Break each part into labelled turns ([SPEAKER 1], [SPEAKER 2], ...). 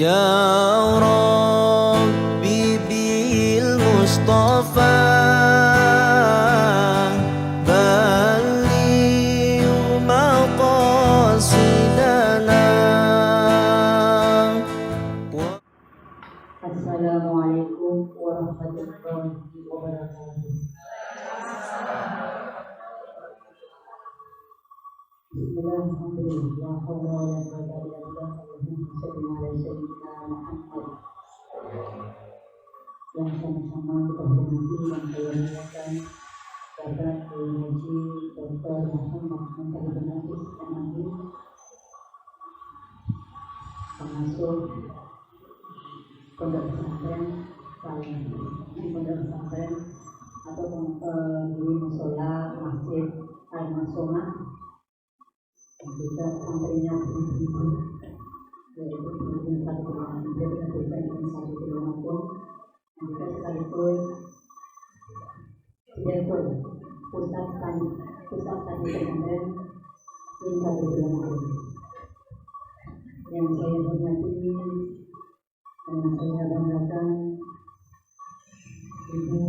[SPEAKER 1] Ya Rabbi bil Mustafa balligh maqasidana.
[SPEAKER 2] Assalamualaikum warahmatullahi wabarakatuh. Bismillahirrahmanirrahim. La haula wa la quwwata illa billah. Allahumma shalli ala sayyidina Muhammad. Yang sama-sama kita hormati dan saya muliakan Bapak Haji Dr. Muhammad Menteri Nafis MAI, pengasuh pondok pesantren atau di musola masjid Al-Masomah, dan juga santrinya ibu-ibu, yaitu ibu satu keluarga dan desa ini satu keluarga, dan juga sekaligus direktur pusat tani pesantren ini satu keluarga. Yang saya hormati dan saya banggakan Ibu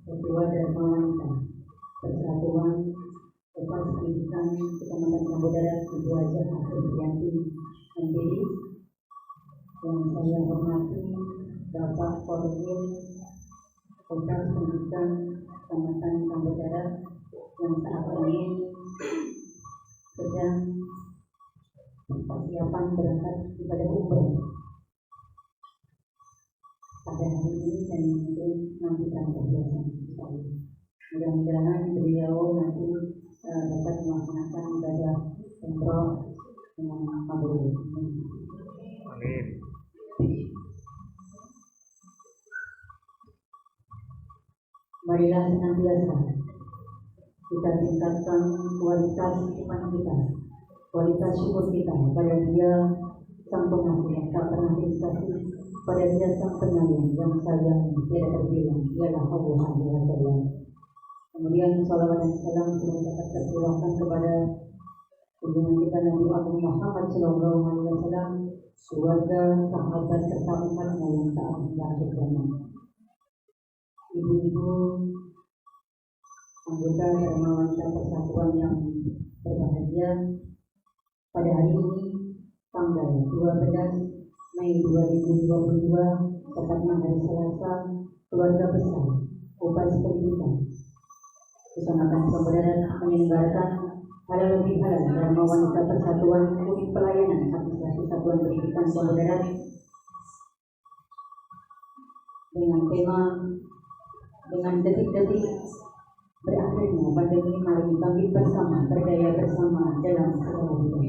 [SPEAKER 2] Ketua Dharma Wanita Persatuan Lepas Pendidikan Kecamatan Kambodarat Ibu Haja Afriyanti MPD. Yang saya hormati Bapak Koordinator Lepas Pendidikan Kecamatan Kambodarat yang saat ini sedang persiapan berangkat ibadah umroh pada hari ini dan mungkin nanti akan berjalan. Mudah-mudahan beliau nanti dapat melaksanakan ibadah umroh dengan makbul.
[SPEAKER 3] Amin.
[SPEAKER 2] Marilah senantiasa kita tingkatkan kualitas iman kita, kualitas syukur kita pada Dia Sang Pengasih yang tak pernah dikasih, pada Dia Sang Penyayang yang sayang tidak terbilang, ialah Allah SWT. Kemudian salawat dan salam semoga dapat tercurahkan kepada junjungan kita Nabi Muhammad SAW, keluarga, sahabat serta umatnya yang tak hingga akhir zaman. Ibu-ibu, anggota Dharma Wanita Persatuan yang berbahagia, pada hari ini tanggal 12 Mei 2022, tepatnya hari Selasa, keluarga besar Upas Pendidikan Kecamatan Kambodarat menyelenggarakan halal bihalal Dharma Wanita Persatuan Unit Pelayanan Administrasi Satuan Pendidikan Kambodarat dengan tema dengan detik-detik berakhirnya pandemi, mari bangkit bersama, berdaya bersama dalam segala hidup,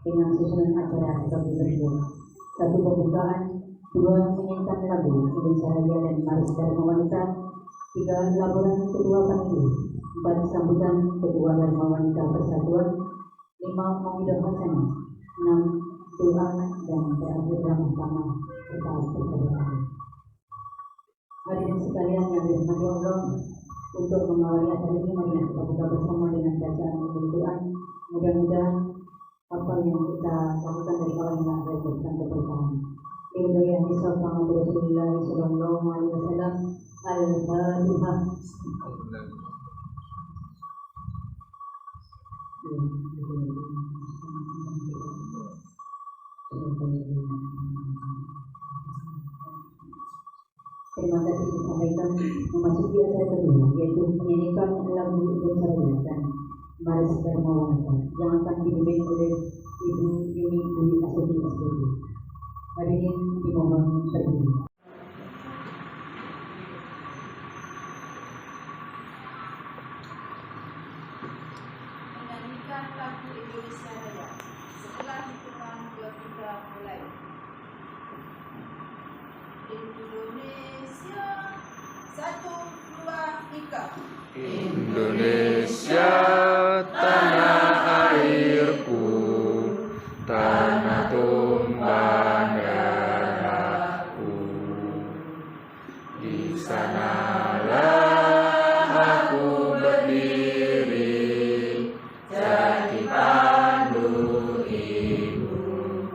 [SPEAKER 2] dengan susunan acara seperti berikut: 1. Pembukaan, 2. menyanyikan lagu Indonesia Raya dan Maris Dharma Wanita, 3. laporan ketua panitia, 4. sambutan ketua Dharma Wanita Persatuan, 5. mau'idah hasanah, 6. doa, dan terakhir ramah tamah serta persaudaraan. Hadirin sekalian yang dirahmati Allah, untuk mengawali acara ini mari kita buka bersama dengan bacaan Al-Quran. Mudah-mudahan apa yang kita lakukan dari awal hingga akhir berikan keberkahan. Hidayah nisab Muhammad Rasulullah sallallahu alaihi wasallam. Al-Fatihah. Terima kasih disampaikan. Memasuki acara kedua, yaitu menyanyikan lagu Indonesia Raya dan Maris Dharma Wanita yang akan dibimbing oleh Ibu Yuni Dwi Astuti SPG. Hadirin dimohon berdiri.
[SPEAKER 4] Menyanyikan lagu Indonesia Raya. Setelah hitungan 2-3 mulai. Indonesia, 1, 2, 3.
[SPEAKER 3] Indonesia, tanah airku, tanah tumpah darahku. Di sanalah aku berdiri, jadi pandu ibuku.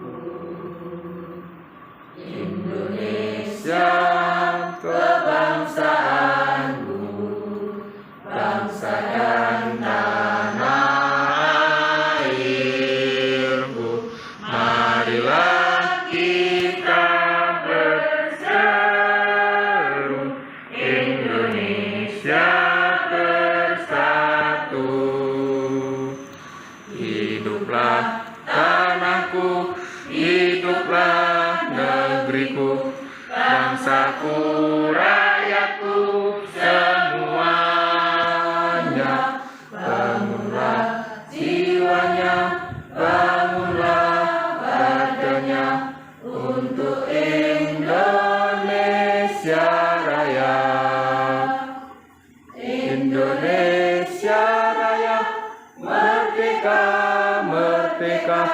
[SPEAKER 3] merdeka, merdeka,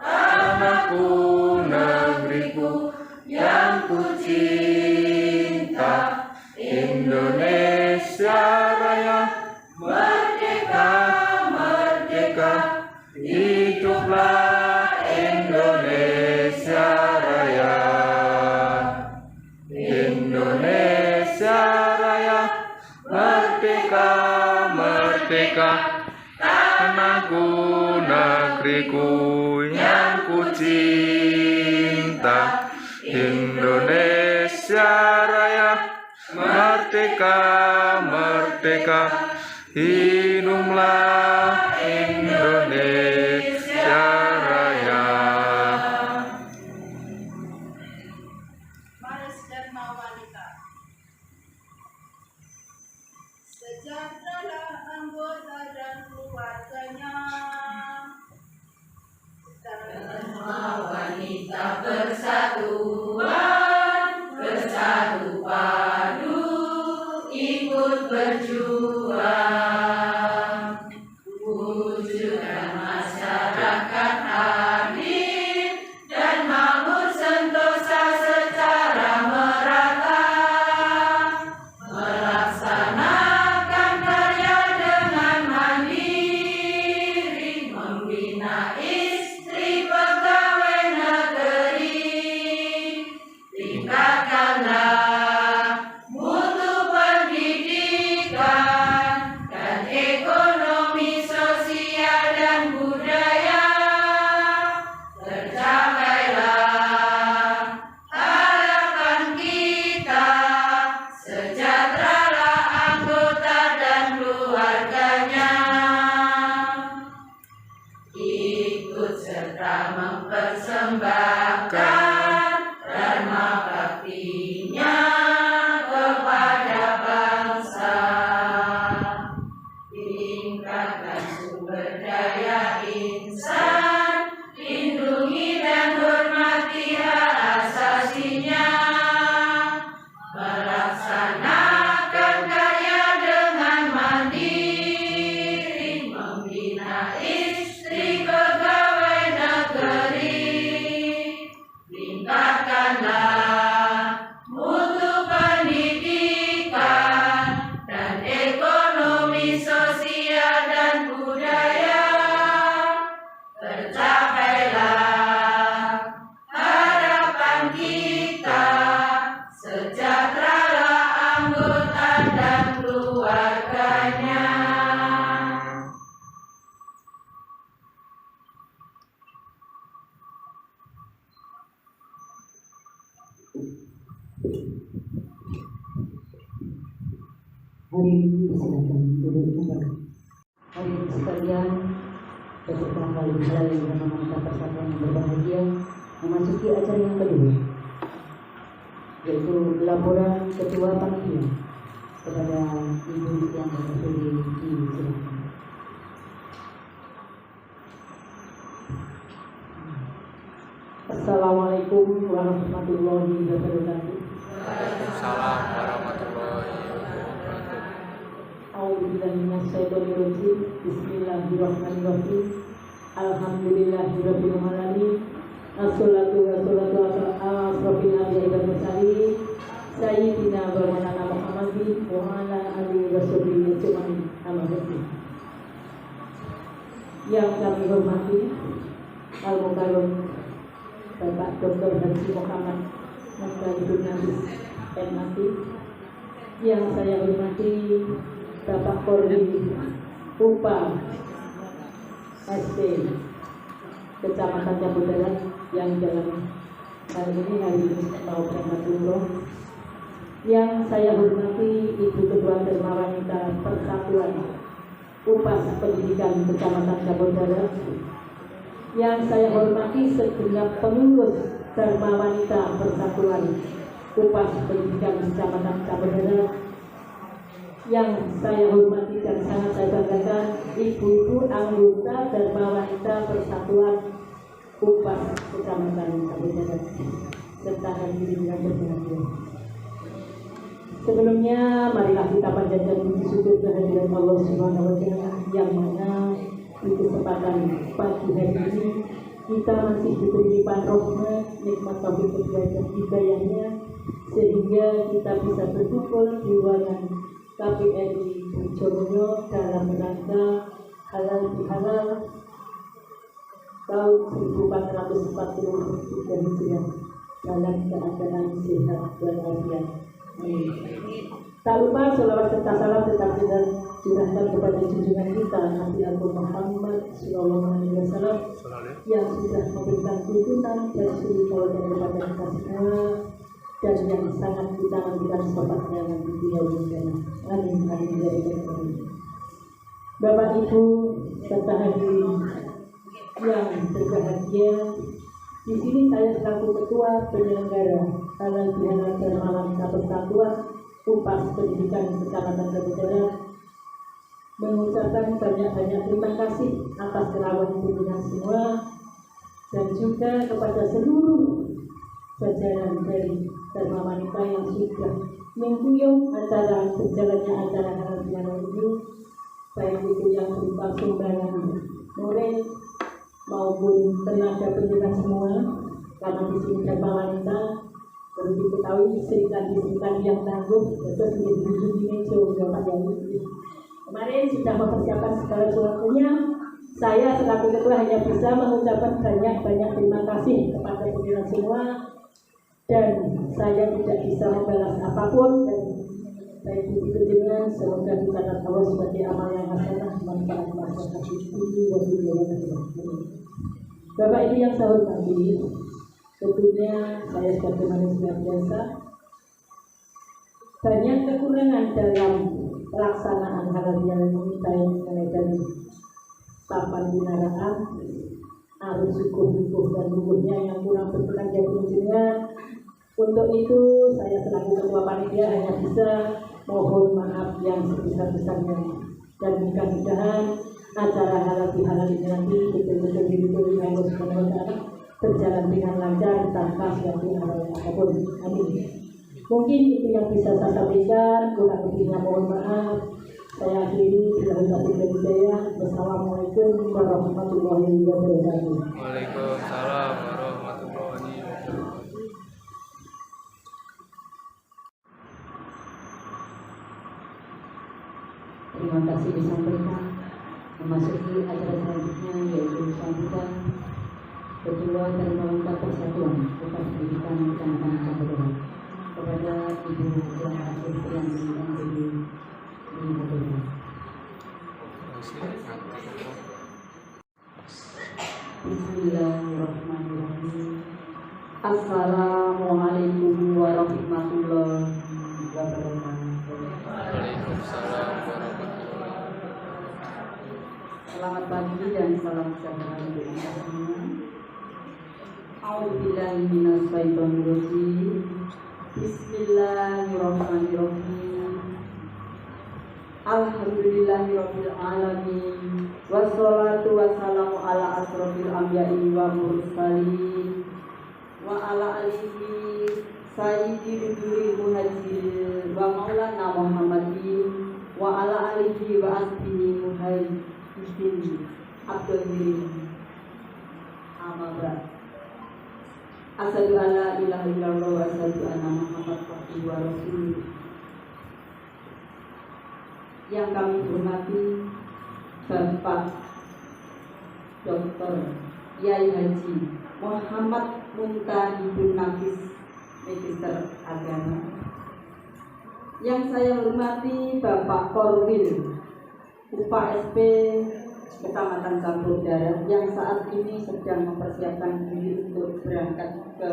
[SPEAKER 3] tanahku, negeriku yang ku cinta. Indonesia Raya, merdeka, merdeka, hiduplah Indonesia Raya. Indonesia Raya, merdeka, merdeka, tanahku, negeriku yang ku cinta. Indonesia Raya, merdeka, merdeka, hiduplah Indonesia Raya.
[SPEAKER 4] Baris Dharma Wanita. Sejahteralah anggota dan keluarganya. Dharma Wanita bersatuan, bersatu padu, ikut berjuang. Wujudkan masyarakat adil dan makmur sentosa secara merata. Melaksanakan karya dengan mandiri, membina istri pegawai negeri. Tingkatkanlah mutu pendidikan dan ekonomi sosial dan budaya. Tercapailah harapan kita, sejahteralah anggota dan keluarganya. Ikut serta mempersembahkan dharma baktinya kepada bangsa. Tingkatkan sumber daya insan, lindungi dan hormati hak asasinya. Melaksanakan karya dengan mandiri, membina istri pegawai negeri. Tingkatkanlah mutu pendidikan dan ekonomi sosial dan budaya. Tercapailah harapan kita, sejahteralah anggota dan keluarganya.
[SPEAKER 2] Hari ini silakan duduk kembali. Hari ini sekalian, peserta kali halal yang bernama kita persatuan yang berbahagia memasuki acara yang kedua, yaitu laporan ketua panitia kepada ibu yang terpilih di silakan. Assalamualaikum warahmatullahi wabarakatuh.
[SPEAKER 3] Waalaikumsalam warahmatullahi wabarakatuh.
[SPEAKER 2] A'udzubillahiminasyaitonirrajim. Bismillahirrahmanirrahim. Alhamdulillahirabbil alamin. Assalatu wassalamu ala asrofil anbiya'i wal mursalin sayyidina wa maulana Muhammadin wa ala alihi washabihi ajmain. Amma ba'du. Yang kami hormati Al-Mukarram Bapak Dr. Haji Muhammad Mukhtar Nafis MAT, yang saya hormati Bapak Kordi UPA SP Kecamatan Jambu Darat yang dalam hari ini mau berangkat umroh. Yang saya hormati Ibu Ketua Dharma Wanita Persatuan UPAS Pendidikan Kecamatan Jambu Darat. Yang saya hormati segenap pengurus Dharma Wanita Persatuan UPAS Pendidikan Kecamatan Jambu Darat. Yang saya hormati dan sangat saya banggakan ibu-ibu anggota Dharma Wanita Persatuan UPAS Kecamatan Jambu Darat serta hadirin yang berbahagia. Sebelumnya, marilah kita panjatkan puji syukur kehadirat Allah Subhanahu wa Ta'ala yang mana di kesempatan kesempatan pagi hari ini kita masih diberi limpahan rahmat, nikmat taufik dan hidayahnya, sehingga kita bisa berkumpul di ruangan KPRI Bojonegoro dalam rangka halal bihalal tahun 1443 Hijriah dalam keadaan sehat dan walafiat. Tak lupa sholawat serta salam tetap curahkan kepada junjungan kita Nabi Agung Muhammad SAW yang sudah memberikan tuntunan dan suri tauladan kepada kita semua dan yang sangat kita nantikan syafaatnya nanti di yaumil qiyamah. Amin amin ya rabbal alamin. Bapak Ibu serta hadirin yang berbahagia, di sini saya selaku ketua penyelenggara halal bihalal Malam Persatuan Upas Pendidikan Kecamatan Kabupaten mengucapkan banyak-banyak terima kasih atas kerawan pimpinan semua dan juga kepada seluruh jajaran dari Dharma Wanita yang sudah mengguyur acara berjalannya acara halal bihalal ini, baik itu yang berupa sumbangan moral maupun tenaga pendidikan semua, karena di sini Dharma Wanita perlu diketahui serikat yang tangguh terus menjadi ini coba yang ini. Kemarin sudah mempersiapkan segala sesuatunya. Saya selaku ketua hanya bisa mengucapkan banyak-banyak terima kasih kepada pimpinan semua, dan saya tidak bisa membalas apapun, dan baik begitu dengan semoga dicatat Allah sebagai amal yang hasanah manfaat masyarakat ini Bapak Ibu yang saya hormati, tentunya saya sebagai manusia biasa banyak kekurangan dalam pelaksanaan halal bihalal ini, baik mulai dari papan binaraan, arus sukuh dan rukuhnya yang kurang berkenan jadi jenengan. Untuk itu saya selaku ketua panitia hanya bisa mohon maaf yang sebesar-besarnya, dan mudah-mudahan acara halal bihalal ini nanti betul-betul diridhoi Allah Subhanahu wa taala, berjalan dengan lancar tanpa suatu hal apapun. Amin. Mungkin itu yang bisa saya sampaikan, kurang lebihnya mohon maaf. Saya akhiri bila hidayah. Wassalamualaikum warahmatullahi wabarakatuh.
[SPEAKER 3] Waalaikumsalam warahmatullahi wabarakatuh.
[SPEAKER 2] Terima kasih disampaikan. Memasuki acara selanjutnya yaitu sambutan Ketua Dharma Wanita Persatuan Upas Pendidikan Kecamatan Kabupaten kepada Ibu Ketua Asisten yang di Bismillahirrahmanirrahim. Assalamualaikum warahmatullahi wabarakatuh.
[SPEAKER 3] Waalaikumsalam warahmatullahi
[SPEAKER 2] Selamat pagi dan salam sejahtera untuk kita semua. A'udzubillahi minasyaitonir rajim. Bismillahirrahmanirrahim. Alhamdulillahirabbil alamin. Wassalatu wassalamu ala asrofil anbiya'i wa mursalin wa ala alihi sayyidil muhajirin wa maulana Muhammadin wa ala alihi wa asbihi muhajirin abdul amabra. Asyhadu an la ilaha illallah wa asyhadu anna Muhammadan abduhu wa rasuluh. Yang kami hormati Bapak Dr. Yai Haji Muhammad Muntahibun Nafis, Magister Agama. Yang saya hormati Bapak Korwil Upa SP Kecamatan Campur Darat yang saat ini sedang mempersiapkan diri untuk berangkat ke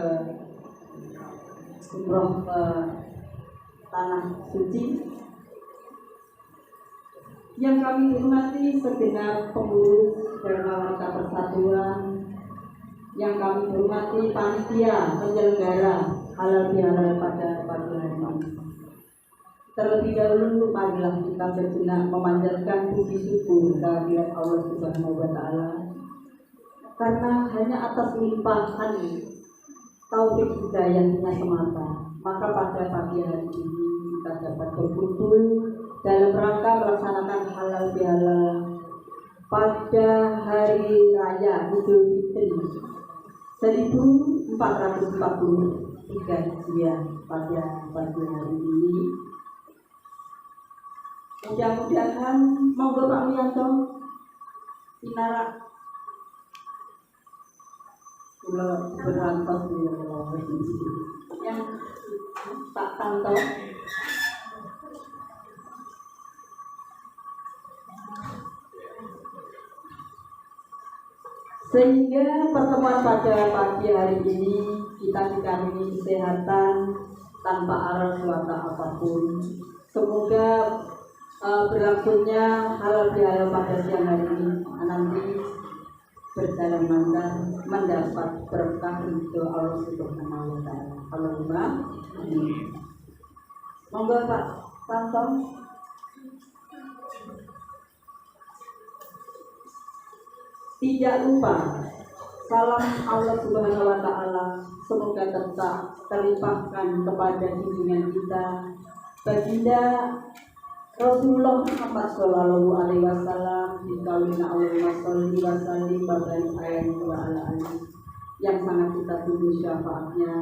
[SPEAKER 2] umroh ke Tanah Suci. Yang kami hormati segenap pengurus Dharma Wanita Persatuan, yang kami hormati panitia penyelenggara halal bihalal pada pagi hari ini. Terlebih dahulu marilah kita sejenak memanjatkan puji syukur kehadirat Allah Subhanahu wa taala, karena hanya atas limpahan taufik hidayahnya semata maka pada pagi hari ini kita dapat berkumpul dalam rangka melaksanakan halal bihalal pada hari Hari Raya Idul Fitri 1443 Hijriah pada pagi hari ini. Mudah-mudahan monggo Pak Wiyanto Inarak kula berantos yang Pak Tanto. Sehingga pertemuan pada pagi hari ini kita dikaruniai kesehatan tanpa arah suara apapun. Semoga berlangsungnya halal bihalal pada siang hari ini nanti berjalan lancar mendapat berkah untuk Allah Subhanahu wa taala. Allahumma amin. Monggo Pak Tanto. Tidak lupa salam Allah Subhanahu wa taala semoga tetap terlimpahkan kepada junjungan kita baginda Rasulullah Muhammad Shallallahu Alaihi Wasallam di kaulina Allahumma sholli wa sallim wa barik alaihi wa ala alihi yang sangat kita tunggu syafaatnya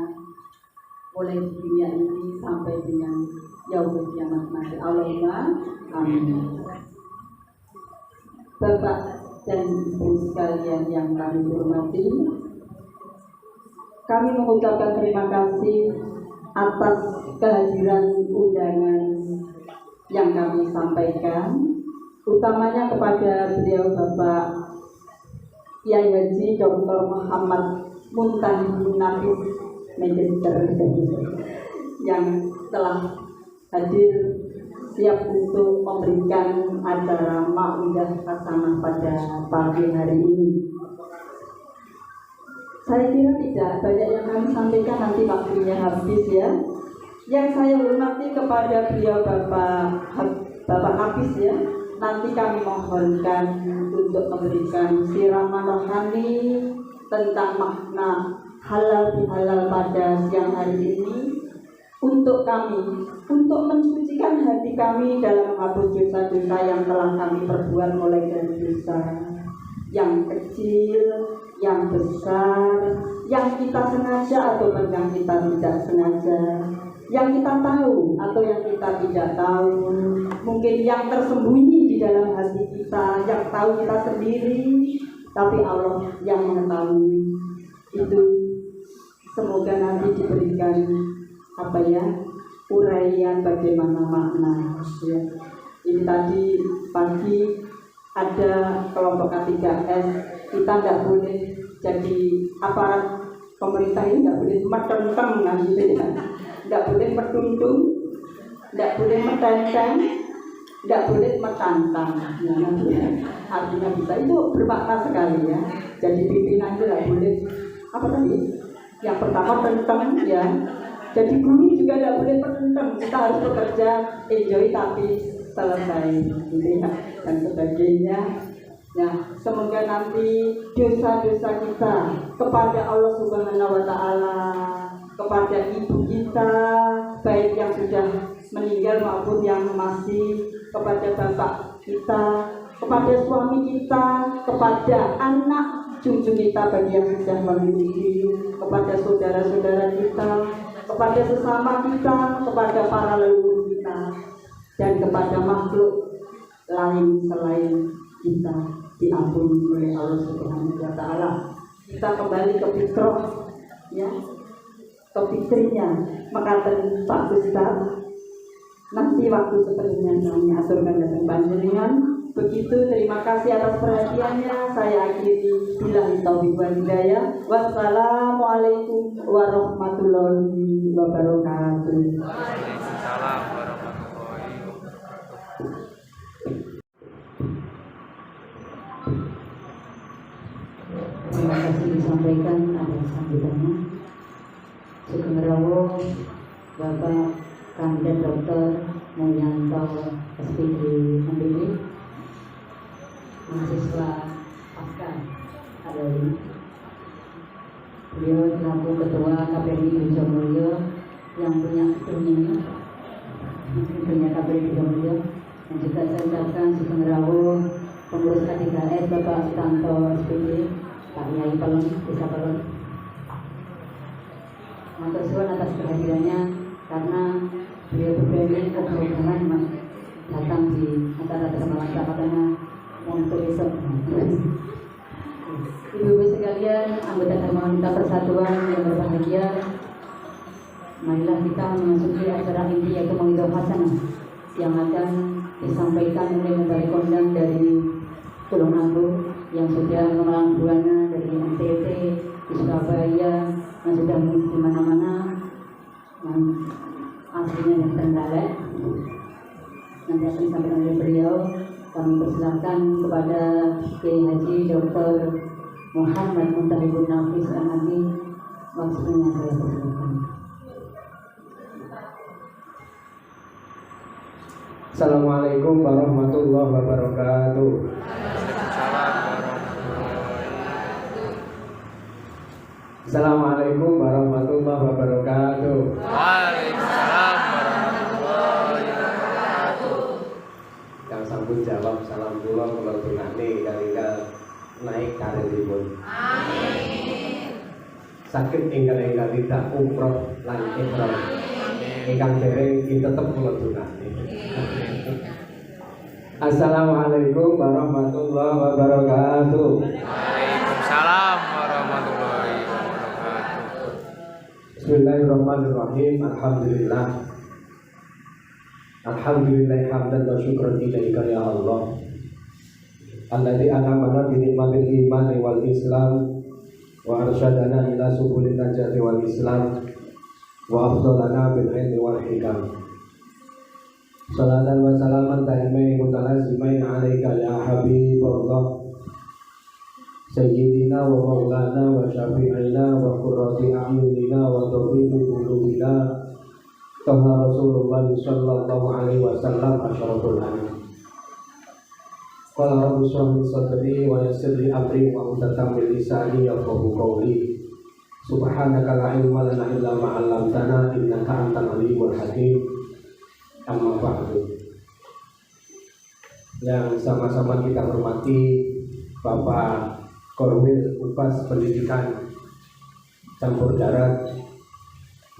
[SPEAKER 2] mulai di dunia ini sampai dengan yaumul kiamat nanti. Allahumma amin. Bapak dan Ibu sekalian yang kami hormati, kami mengucapkan terima kasih atas kehadiran undangan yang kami sampaikan, utamanya kepada beliau Bapak Kiai Haji Dr. Muhammad Muntahin Nafis Magister yang telah hadir siap untuk memberikan acara mau'idah hasanah pada pagi hari ini. Saya kira tidak banyak yang kami sampaikan, nanti waktunya habis ya. Yang saya hormati kepada beliau Bapak Hafiz ya, nanti kami mohonkan untuk memberikan siraman rohani tentang makna halal bihalal pada siang hari ini untuk kami, untuk mensucikan hati kami dalam menghapus dosa-dosa yang telah kami perbuat, mulai dari dosa yang kecil, yang besar, yang kita sengaja atau yang kita tidak sengaja, yang kita tahu atau yang kita tidak tahu, mungkin yang tersembunyi di dalam hati kita, yang tahu kita sendiri, tapi Allah yang mengetahui. Itu semoga nanti diberikan uraian bagaimana makna ya. Ini tadi pagi ada kelompok K3S, kita nggak boleh jadi aparat pemerintah ini, nggak boleh metenteng gitu ya, nggak boleh metundung, nggak boleh metenteng, nggak boleh metantang ya, artinya bisa itu bermakna sekali ya. Jadi pimpinan itu nggak boleh yang pertama tentang ya. Jadi guru juga tidak boleh penentang, kita harus bekerja, enjoy tapi selesai, gitu ya, dan sebagainya. Nah, semoga nanti dosa-dosa kita kepada Allah Subhanahu wa taala, kepada ibu kita, baik yang sudah meninggal maupun yang masih, kepada bapak kita, kepada suami kita, kepada anak cucu kita bagi yang sudah memiliki, kepada saudara-saudara kita, kepada sesama kita, kepada para leluhur kita, dan kepada makhluk lain selain kita diampuni oleh Allah Subhanahu wa taala. Kita kembali ke fitrah ya, ke fitrinya. Maka Pak Ustaz, nanti waktu sepenuhnya kami aturkan datang panjenengan. Begitu, terima kasih atas perhatiannya. Saya akhiri billahi taufiq wal hidayah. Wassalamualaikum warahmatullahi wabarakatuh.
[SPEAKER 3] Waalaikumsalam warahmatullahi wabarakatuh.
[SPEAKER 2] Terima kasih disampaikan atas sambutannya. Sugeng rawuh Bapak Kandidat Dr. Mulyanto SPD MPD, mahasiswa pasca ada ini. Beliau selaku Ketua KPRI Bojomulyo yang punya gedung punya KPRI Bojomulyo, dan juga saya ucapkan sugeng rawuh pengurus K3S Bapak Tanto SPD, Pak Yai Pelem, Desa Pelem. Matur suwun atas kehadirannya karena beliau berani keberuntungan Mas datang di acara pertemuan katanya untuk besok. Ibu-ibu sekalian, anggota Dharma Persatuan yang berbahagia, marilah kita memasuki acara inti yaitu Mauidul Hasanah yang akan disampaikan oleh Menteri Kondang dari Tulungagung yang sudah mengulang buana dari NTT di Surabaya yang sudah mengisi di mana-mana yang aslinya dari Trenggalek. Nanti akan disampaikan oleh beliau. Kami persilakan kepada Kiai Haji Dr. Muhammad Muntahibun Nafis MAD. Waktunya saya persilakan.
[SPEAKER 5] Assalamualaikum warahmatullahi wabarakatuh. Assalamualaikum warahmatullahi wabarakatuh.
[SPEAKER 3] Waalaikumsalam warahmatullahi wabarakatuh.
[SPEAKER 5] Yang sambut jawab salam kula kula tunane kalingkal naik kariripun. Amin. Sakit enggal-enggal tidak umroh lan ikhram. Ingkang dereng iki tetep kula tunane. Assalamualaikum warahmatullahi wabarakatuh.
[SPEAKER 3] Waalaikumsalam warahmatullahi wabarakatuh.
[SPEAKER 5] Bismillahirrahmanirrahim. Alhamdulillah. Alhamdulillah hamdan wa syukran ilaika ya Allah. Alladzi an'amana bi ni'matil iman wal islam wa arsyadana ila subulin najati wal islam wa afdalana bil ilmi wal hikam. Salatan wa salaman daimai mutalazimain alaika ya Habibullah Sayyidina wa maulana wa syafi'ina wa qurrati a'yunina wa tabibi qulubina Taha Rasulullah sallallahu alaihi wasallam asyraful anam. Qala rabbi shrah li sadri wa yassir li amri wa hlul min lisani yafqahu qawli. Subhanaka la ilma lana illa ma 'allamtana innaka antal alimul hakim. Amma ba'du. Yang sama-sama kita hormati Bapak Korwil Upas Pendidikan Campur Darat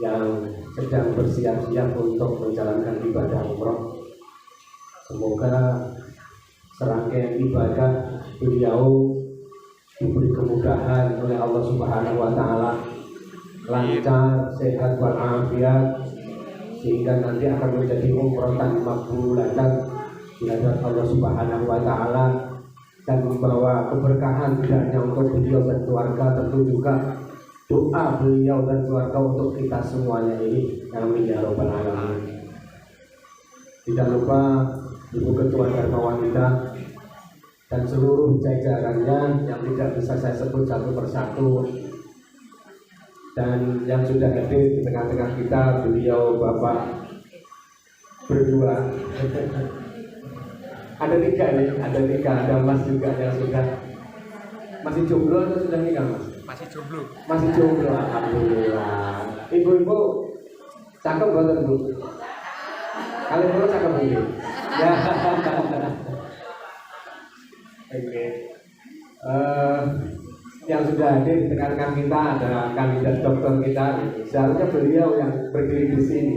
[SPEAKER 5] yang sedang bersiap-siap untuk menjalankan ibadah umroh. Semoga serangkaian ibadah beliau diberi kemudahan oleh Allah Subhanahu wa taala, lancar, sehat walafiat, sehingga nanti akan menjadi umrohatan makbulatan di hadapan Allah Subhanahu wa taala dan membawa keberkahan tidak hanya untuk beliau dan keluarga, tentu juga doa beliau dan keluarga untuk kita semuanya ini. Amin ya rabbal alamin. Tidak lupa Ibu Ketua Dharma Wanita dan seluruh jajarannya yang tidak bisa saya sebut satu persatu, dan yang sudah hadir di tengah-tengah kita, beliau Bapak berdua. Ada tiga nih, ada Mas juga yang sudah masih jomblo atau sudah nikah Mas?
[SPEAKER 3] Masih jomblo.
[SPEAKER 5] Masih jomblo, alhamdulillah. Ibu-ibu cakep banget Bu. Kalian berdua cakep ini. Ya. Oke. Yang sudah hadir di tengah-tengah kita ada kandidat dokter kita. Seharusnya beliau yang berdiri di sini.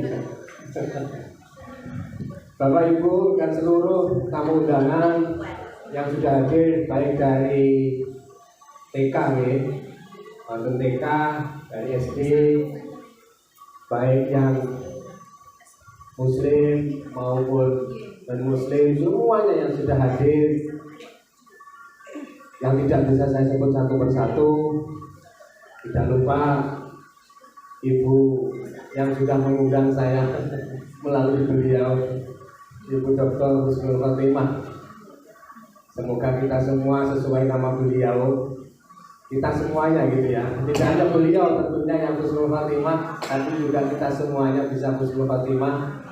[SPEAKER 5] Bapak Ibu dan seluruh tamu undangan yang sudah hadir, baik dari TK wonten TK, dari SD, baik yang Muslim maupun non-Muslim, semuanya yang sudah hadir, yang tidak bisa saya sebut satu persatu. Tidak lupa Ibu yang sudah mengundang saya melalui beliau, Ibu Dr. Husnul Khotimah. Semoga kita semua sesuai nama beliau, kita semuanya gitu ya. Tidak hanya beliau tentunya yang Husnul Khotimah, tapi juga kita semuanya bisa Husnul Khotimah.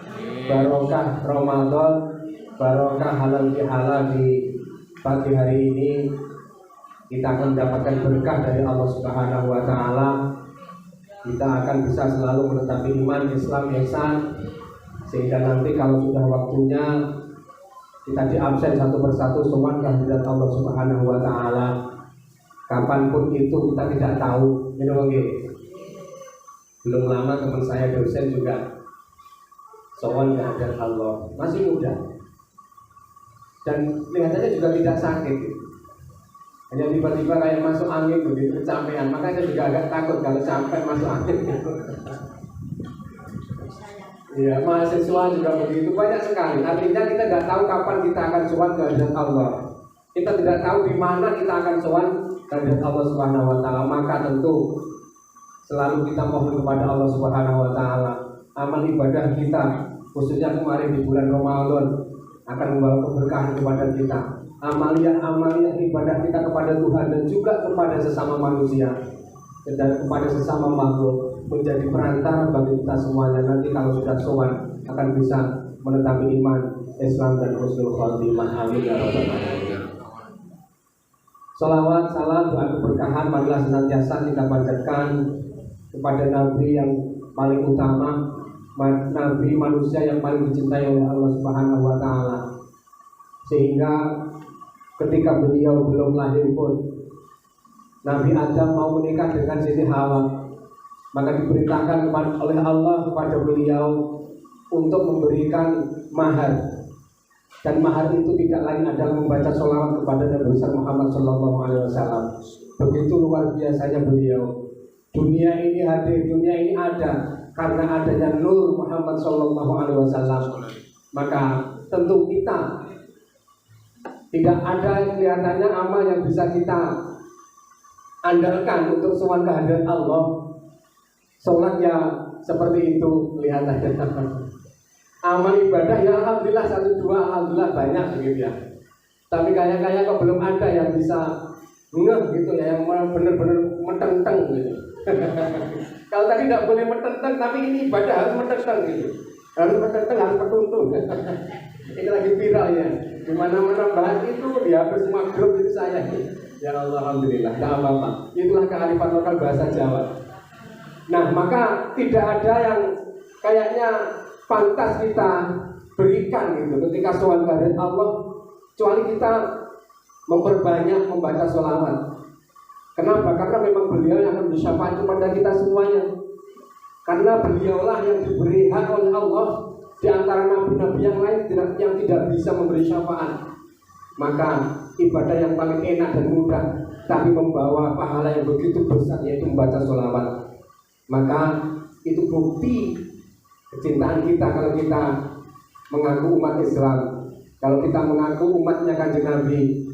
[SPEAKER 5] Barokah Ramadan, barokah halal bihalal di pagi hari ini. Kita akan mendapatkan berkah dari Allah Subhanahu wa taala. Kita akan bisa selalu menetapi iman Islam ihsan, sehingga nanti kalau sudah waktunya kita di absen satu persatu sowan kehadirat Allah Subhanahu wa taala. Kapanpun itu kita tidak tahu. Ini oke. Belum lama teman saya dosen juga sowan kehadirat Allah, masih muda. Dan kelihatannya juga tidak sakit. Hanya tiba-tiba kayak masuk angin begitu kecapean. Makanya saya juga agak takut kalau capek masuk angin. Iya, mahasiswa juga begitu, banyak sekali. Artinya kita tidak tahu kapan kita akan sowan kehadirat Allah. Kita tidak tahu di mana kita akan sowan kehadirat Allah Subhanahu wa taala. Maka tentu selalu kita mohon kepada Allah Subhanahu wa taala. Amal ibadah kita, khususnya kemarin di bulan Ramadan, akan membawa keberkahan kepada kita. Amalia ibadah kita kepada Tuhan dan juga kepada sesama manusia dan kepada sesama makhluk menjadi perantara bagi kita semuanya. Nanti kalau sudah sowan akan bisa menetapi iman, Islam dan husnul khotimah. Amin ya rabbal alamin. Salawat, salam, doa keberkahan marilah senantiasa kita panjatkan kepada Nabi yang paling utama, Nabi manusia yang paling dicintai oleh Allah Subhanahu wa taala. Sehingga ketika beliau belum lahir pun Nabi Adam mau menikah dengan Siti Hawa, maka diperintahkan oleh Allah kepada beliau untuk memberikan mahar, dan mahar itu tidak lain adalah membaca sholawat kepada Nabi besar Muhammad SAW. Begitu luar biasanya beliau. Dunia ini hadir, dunia ini ada karena adanya Nur Muhammad SAW. Maka tentu kita tidak ada kelihatannya amal yang bisa kita andalkan untuk sowan kehadirat Allah. Sholat ya seperti itu kelihatannya. Amal ibadah ya alhamdulillah 1-2, alhamdulillah banyak begitu ya. Tapi kayaknya kok belum ada yang bisa ngeh gitu ya, yang benar-benar metenteng gitu. Kalau tadi tidak boleh metenteng, tapi ini ibadah harus metenteng gitu. Harus metenteng, harus petuntun. Ini lagi viral ya. Di mana-mana bahas itu dia habis semua grup itu saya. Ya Allah, alhamdulillah, tidak apa-apa. Itulah kearifan lokal bahasa Jawa. Nah, maka tidak ada yang kayaknya pantas kita berikan gitu ketika sowan kehadirat Allah, kecuali kita memperbanyak membaca sholawat. Kenapa? Karena memang beliau yang akan bersyafaat kepada kita semuanya. Karena beliaulah yang diberi hak oleh Allah di antara nabi-nabi yang lain yang tidak bisa memberi syafaat. Maka ibadah yang paling enak dan mudah tapi membawa pahala yang begitu besar yaitu membaca sholawat. Maka itu bukti kecintaan kita kalau kita mengaku umat Islam. Kalau kita mengaku umatnya Kanjeng Nabi,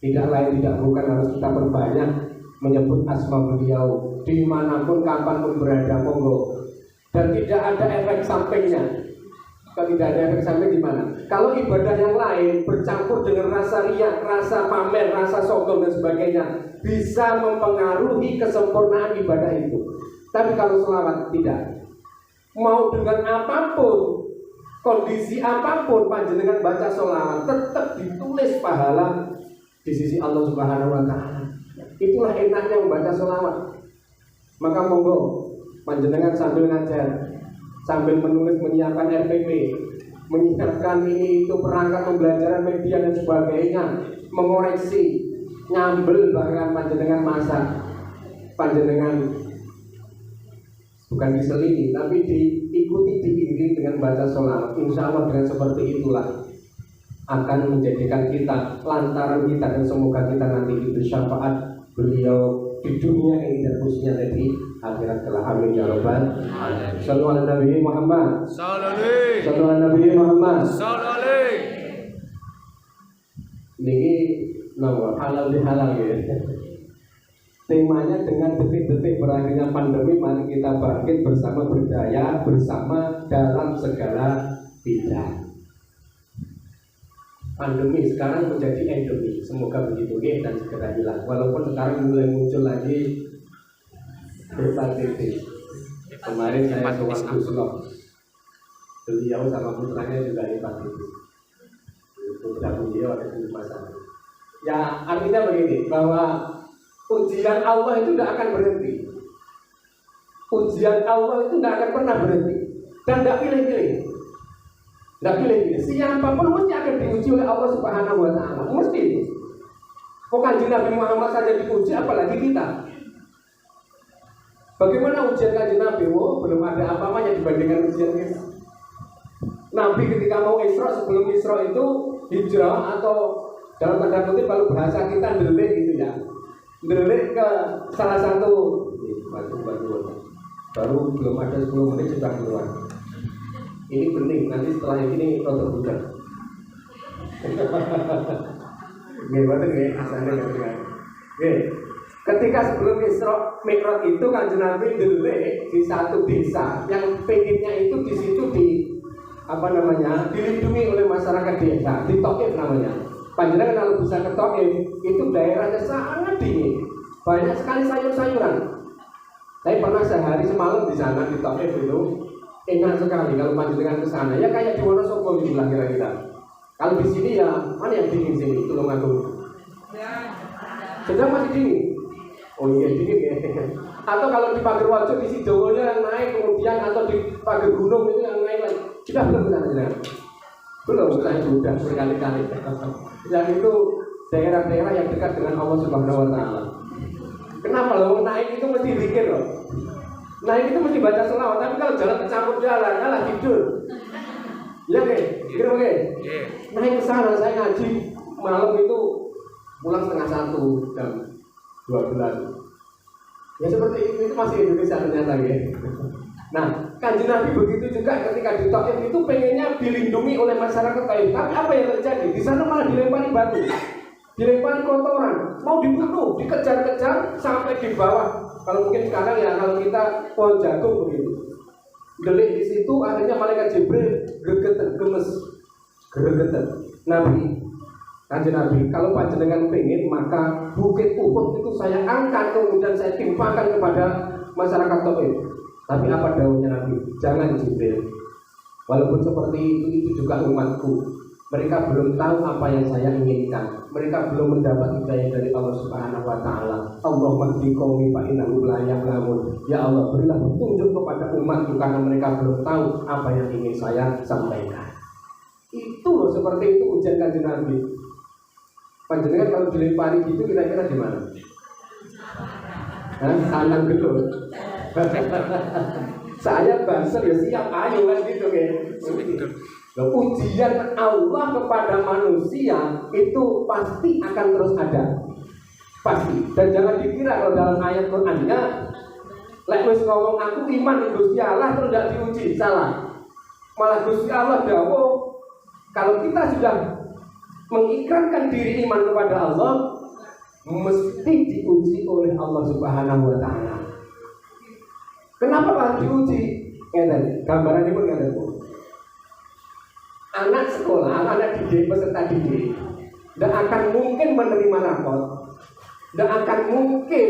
[SPEAKER 5] tidak lain tidak bukan harus kita perbanyak menyebut asma beliau dimanapun kapanpun berada, monggo. Dan tidak ada efek sampingnya. Kalau tidak ada efek samping gimana? Kalau ibadah yang lain bercampur dengan rasa riya, rasa pamer, rasa sombong dan sebagainya, bisa mempengaruhi kesempurnaan ibadah itu. Tapi kalau sholawat tidak. Mau dengan apapun, kondisi apapun, panjenengan baca sholawat tetap ditulis pahala di sisi Allah Subhanahu wa taala. Itulah enaknya membaca sholawat. Maka monggo panjenengan sambil ngajar, sambil menulis, menyiapkan RPP, menyiapkan ini itu perangkat pembelajaran media dan sebagainya, mengoreksi, nyambel bahkan panjenengan masak, panjenengan bukan diselingi tapi diikuti, diiringi dengan baca sholawat. Insya Allah dengan seperti itulah akan menjadikan kita, lantaran kita dan semoga kita nanti itu syafaat beliau di dunia ini dan khususnya di akhirat kelak. Amin ya rabbal alamin. Shallallahu ala Nabi Muhammad. Shallallahu ala Nabi Muhammad. Ini nama halal bihalal ya. Temanya dengan detik-detik berakhirnya pandemi, mari kita bangkit bersama, berdaya bersama dalam segala bidang. Pandemi sekarang menjadi endemi, semoga begitu ya, dan segera hilang. Walaupun sekarang mulai muncul lagi hepatitis. Kemarin saya sowan Guslo, beliau sama putranya juga hepatitis. Putra beliau ada di rumah sakit. Ya artinya begini, bahwa ujian Allah itu tidak akan berhenti. Ujian Allah itu tidak akan pernah berhenti dan tidak pilih-pilih. Nggak pilih-pilih. Siapapun mesti akan diuji oleh Allah Subhanahu wa Ta'ala. Mesti. Kok Kanjeng Nabi Muhammad saja diuji, apalagi kita. Bagaimana ujian Kanjeng Nabi? Oh, belum ada apa-apanya dibandingkan ujian kita. Nabi ketika mau Isra, sebelum Isra itu hijrah, atau dalam tanda kutip kalau bahasa kita ndelik gitu ya. Ndelik ke salah satu baru belum ada 10 menit sudah keluar. Ini penting, nanti setelah ini rotor budak. Gimana nih asalnya nggak? Ketika sebelum Isra Mi'raj itu Kanjeng Nabi ndelik di satu desa yang pengennya itu di situ dilindungi oleh masyarakat desa, di Taif namanya. Panjenengan kalau bisa ke Taif, itu daerahnya sangat dingin, banyak sekali sayur-sayuran. Saya pernah sehari semalam di sana di Taif itu, enak sekali kalau panjenengan ke sana. Ya kayak di Wonosobo gitu lah kira-kira. Kalau di sini ya mana yang dingin sini, Tulungagung. Sedang masih dingin. Oh iya dingin ya. Atau kalau di Pagerwajo di Sidowonya yang naik, kemudian atau di Pager Gunung itu yang naik lagi. Sudah belum sana? Belum, saya sudah berkali-kali. Yang itu daerah-daerah yang dekat dengan Allah Subhanahu wa Ta'ala. Kenapa lo naik itu mesti pikir loh. Naik itu mesti baca selawat, tapi kalau jalan kecampur jalan, malah tidur. Iya oke, kira oke. Naik ke sana saya ngaji malam itu pulang setengah 1 jam 12. Ya seperti itu masih Indonesia ternyata ya. Nah, Kanjeng Nabi begitu juga ketika di Taif itu pengennya dilindungi oleh masyarakat Taif. Tapi apa yang terjadi? Di sana malah dilempari batu, dilempari kotoran, mau dibunuh, dikejar-kejar sampai di bawah. Kalau mungkin sekarang ya kalau kita pohon jagung begitu, delik di situ akhirnya malaikat Jibril gregetan. Nabi, Kanjeng Nabi, kalau panjenengan pengen maka bukit Uhud itu saya angkat kemudian saya timpakan kepada masyarakat Taif. Tapi apa daunnya Nabi? Jangan Jibril. Walaupun seperti itu juga umatku. Mereka belum tahu apa yang saya inginkan. Mereka belum mendapat hidayah dari Allah Subhanahu wa Ta'ala. Allahumma hdi qaumi fa innahum la ya'lamun. Ya Allah, berilah petunjuk kepada umatku karena mereka belum tahu apa yang ingin saya sampaikan. Itu loh, seperti itu ujian Kanjeng Nabi. Panjenengan kalau dilempari gitu kira-kira gimana? Tangan gedor. Saya banser ya siap, ayo kan gitu kan. Ujian Allah kepada manusia itu pasti akan terus ada, pasti. Dan jangan dikira kalau dalam ayat Qurannya lek wis ngomong aku iman di Gusti Allah terus tidak diuji, salah. Malah Gusti Allah dawuh kalau kita sudah mengikrarkan diri iman kepada Allah mesti diuji oleh Allah Subhanahu wa Ta'ala. Kenapa harus diuji? Gambaran ini pun nggak ada. Anak sekolah, anak didik, peserta didik tidak akan mungkin menerima rapot, tidak akan mungkin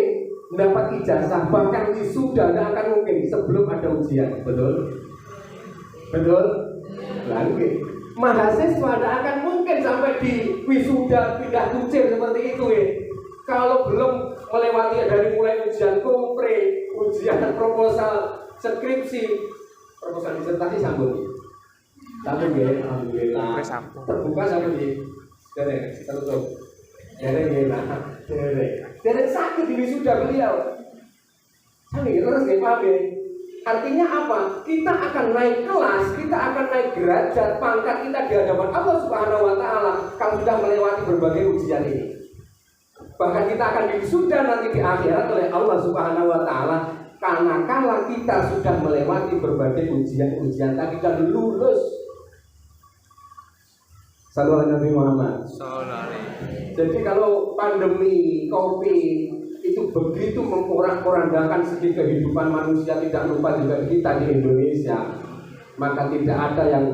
[SPEAKER 5] mendapat ijazah, bahkan wisuda tidak akan mungkin sebelum ada ujian. Betul? Betul? Lagi mahasiswa tidak akan mungkin sampai di wisuda pindah kucing seperti itu ya. Kalau belum melewati dari mulai ujian kompre, ujian proposal skripsi, proposal disertasi sambung. Sambung ya, alhamdulillah. Terbuka sambung di. Derek, tertutup. Derek ya, derek sakit di wisuda beliau. Sampai terus nggak paham ya. Artinya apa? Kita akan naik kelas, kita akan naik derajat, pangkat kita di hadapan Allah Subhanahu wa Ta'ala kalau sudah melewati berbagai ujian ini. Bahkan kita akan wisuda nanti di akhirat oleh Allah Subhanahu wa Ta'ala karena kala kita sudah melewati berbagai ujian-ujian tadi dan lulus. Sallallahu Nabi Muhammad. Jadi kalau pandemi COVID itu begitu memporak-porandakan segi kehidupan manusia, tidak lupa juga kita di Indonesia, maka tidak ada yang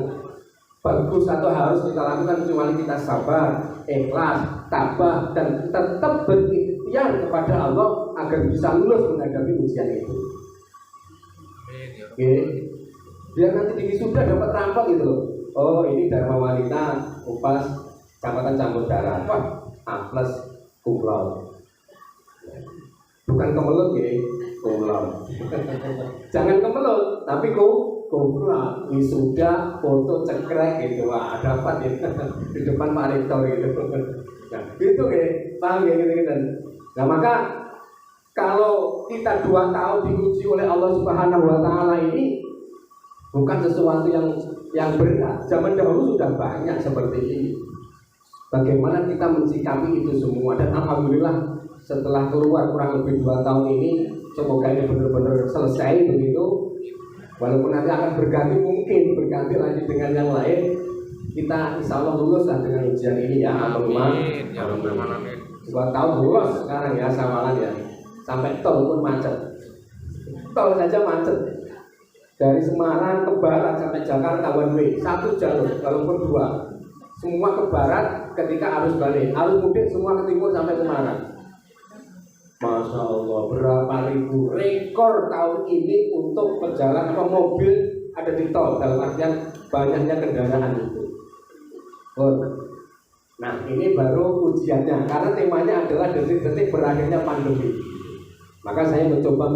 [SPEAKER 5] bagus atau harus kita lakukan kecuali kita sabar, ikhlas, tabah dan tetap berikhtiar kepada Allah agar bisa lulus menghadapi ujian itu. Oke, biar nanti di wisuda dapat rampok gitu loh. Oh ini Dharma Wanita Upas Kecamatan Campur Darat. Wah, A+ cum laude. Bukan kemelut ya, cum laude. Jangan kemelut, tapi goblok, wisuda, foto cekrek gitu, wah dapat ya di depan Pak Rektor gitu. Nah, gitu ya, paham ya gitu. Nah maka kalau kita 2 tahun diuji oleh Allah Subhanahu Wa Taala ini bukan sesuatu yang berat. Zaman dahulu sudah banyak seperti ini. Bagaimana kita mensikapi itu semua, dan alhamdulillah setelah keluar kurang lebih 2 tahun ini, semoga ini benar-benar selesai begitu. Walaupun nanti akan berganti, mungkin berganti lagi dengan yang lain, kita insya Allah lulus lah dengan ujian ini ya.
[SPEAKER 3] Amin. Ya Rabbal Alamin.
[SPEAKER 5] 2 tahun lulus sekarang ya, samalan ya. Sampai tol pun macet. Tol saja macet. Dari Semarang ke barat sampai Jakarta one way, 1 jalur, walaupun 2. Semua ke barat ketika arus balik, arus mudik semua ke timur sampai Semarang. Masya Allah, berapa ribu rekor tahun ini untuk pejalan atau mobil ada di tol, dalam artian banyaknya kendaraan itu. Nah ini baru ujiannya, karena temanya adalah detik-detik berakhirnya pandemi. Maka saya mencoba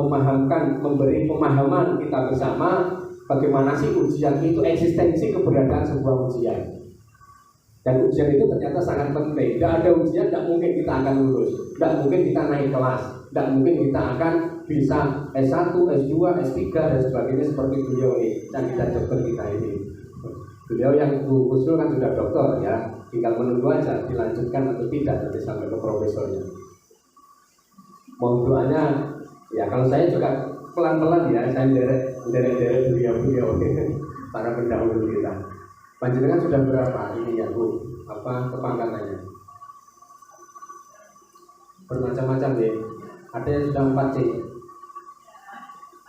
[SPEAKER 5] memberi pemahaman kita bersama bagaimana sih ujian itu, eksistensi keberadaan sebuah ujian. Dan ujian itu ternyata sangat penting. Tidak ada ujian, tidak mungkin kita akan lulus, tidak mungkin kita naik kelas, tidak mungkin kita akan bisa S1, S2, S3 dan sebagainya seperti beliau ini yang kita coba kita ini. Beliau yang usul kan sudah doktor ya, tinggal menunggu aja dilanjutkan atau tidak nanti sampai ke profesornya. Mohon doanya ya, kalau saya juga pelan-pelan ya, saya derek beliau para pendahulu kita. Panjenengan sudah berapa ini ya Bu? Apa kepangkatannya? Bermacam-macam ya. Ada yang sudah 4C.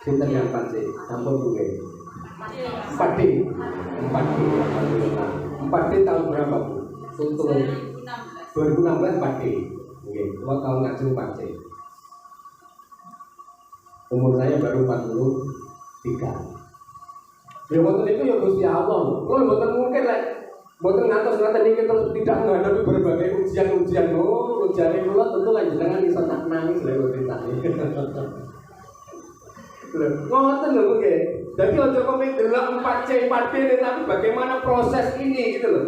[SPEAKER 5] Sinten yang 4C? Sampun Bu ya. 4D. 4D tahun berapa Bu? Untuk 2016 4D. Oke, 2 tahun ngajeng 4C. Umur saya baru 43. Ya mboten itu ya Gusti Allah. Kalau mboten mungkin mboten ngantos-ngantos niki terus tidak menghadapi berbagai ujian-ujian. Ujian kula tentu kan jenengan iso tak nangis lho ceritane. Ngoten lho nggih. Dadi aja kok delok 4C 4D tapi bagaimana proses ini gitu loh.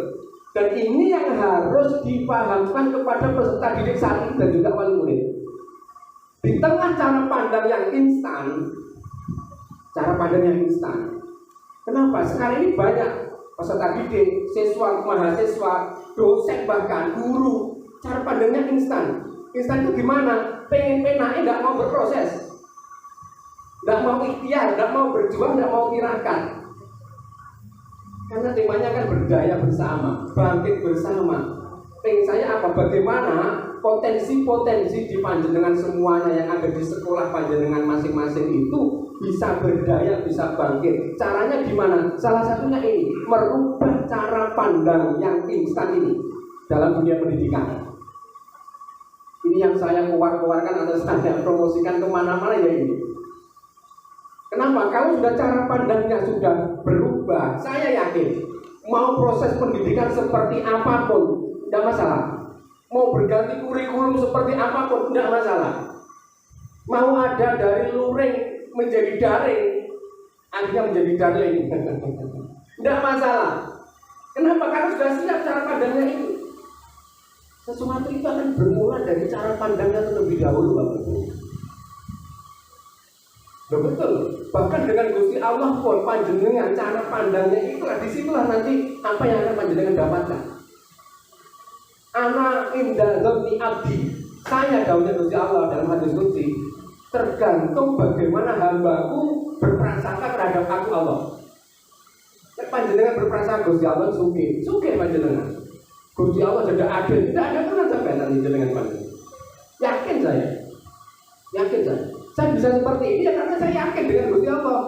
[SPEAKER 5] Dan ini yang harus dipahamkan kepada peserta didik saat ini dan juga wali murid. Di tengah cara pandang yang instan, kenapa? Sekarang ini banyak peserta didik, siswa, mahasiswa, dosen bahkan guru, cara pandangnya instan. Instan itu gimana? Pengen penaknya nggak mau berproses, nggak mau ikhtiar, nggak mau berjuang, nggak mau tirakat. Karena temanya kan berdaya bersama, bangkit bersama. Pengen saya apa? Bagaimana potensi-potensi di panjenengan semuanya yang ada di sekolah panjenengan masing-masing itu bisa berdaya, bisa bangkit. Caranya gimana? Salah satunya ini, merubah cara pandang yang instan ini dalam dunia pendidikan. Ini yang saya keluarkan atau saya promosikan kemana-mana ya ini. Kenapa? Kalau sudah cara pandangnya sudah berubah, saya yakin mau proses pendidikan seperti apapun tidak masalah. Mau berganti kurikulum seperti apapun tidak masalah. Mau ada dari luring menjadi daring, akhirnya menjadi daring, tidak masalah. Kenapa? Karena sudah siap cara pandangnya itu. Sesuatu itu akan bermula dari cara pandangnya terlebih dahulu, Bapak Ibu. Betul. Bahkan dengan Gusti Allah pun panjenengan cara pandangnya itulah, disitulah nanti apa yang akan panjenengan dapatkan. Ana inda dzanni abdi. Saya dawuhnya Gusti Allah dalam hadis qudsi, tergantung bagaimana hambaku berprasangka terhadap aku Allah. Nek panjenengan berprasangka Gusti Allah sugih panjenengan. Gusti Allah sudah adil, tidak ada pernah sampai nanti dengan panjenengan. Yakin saya. Saya bisa seperti ini ya karena saya yakin dengan Gusti Allah.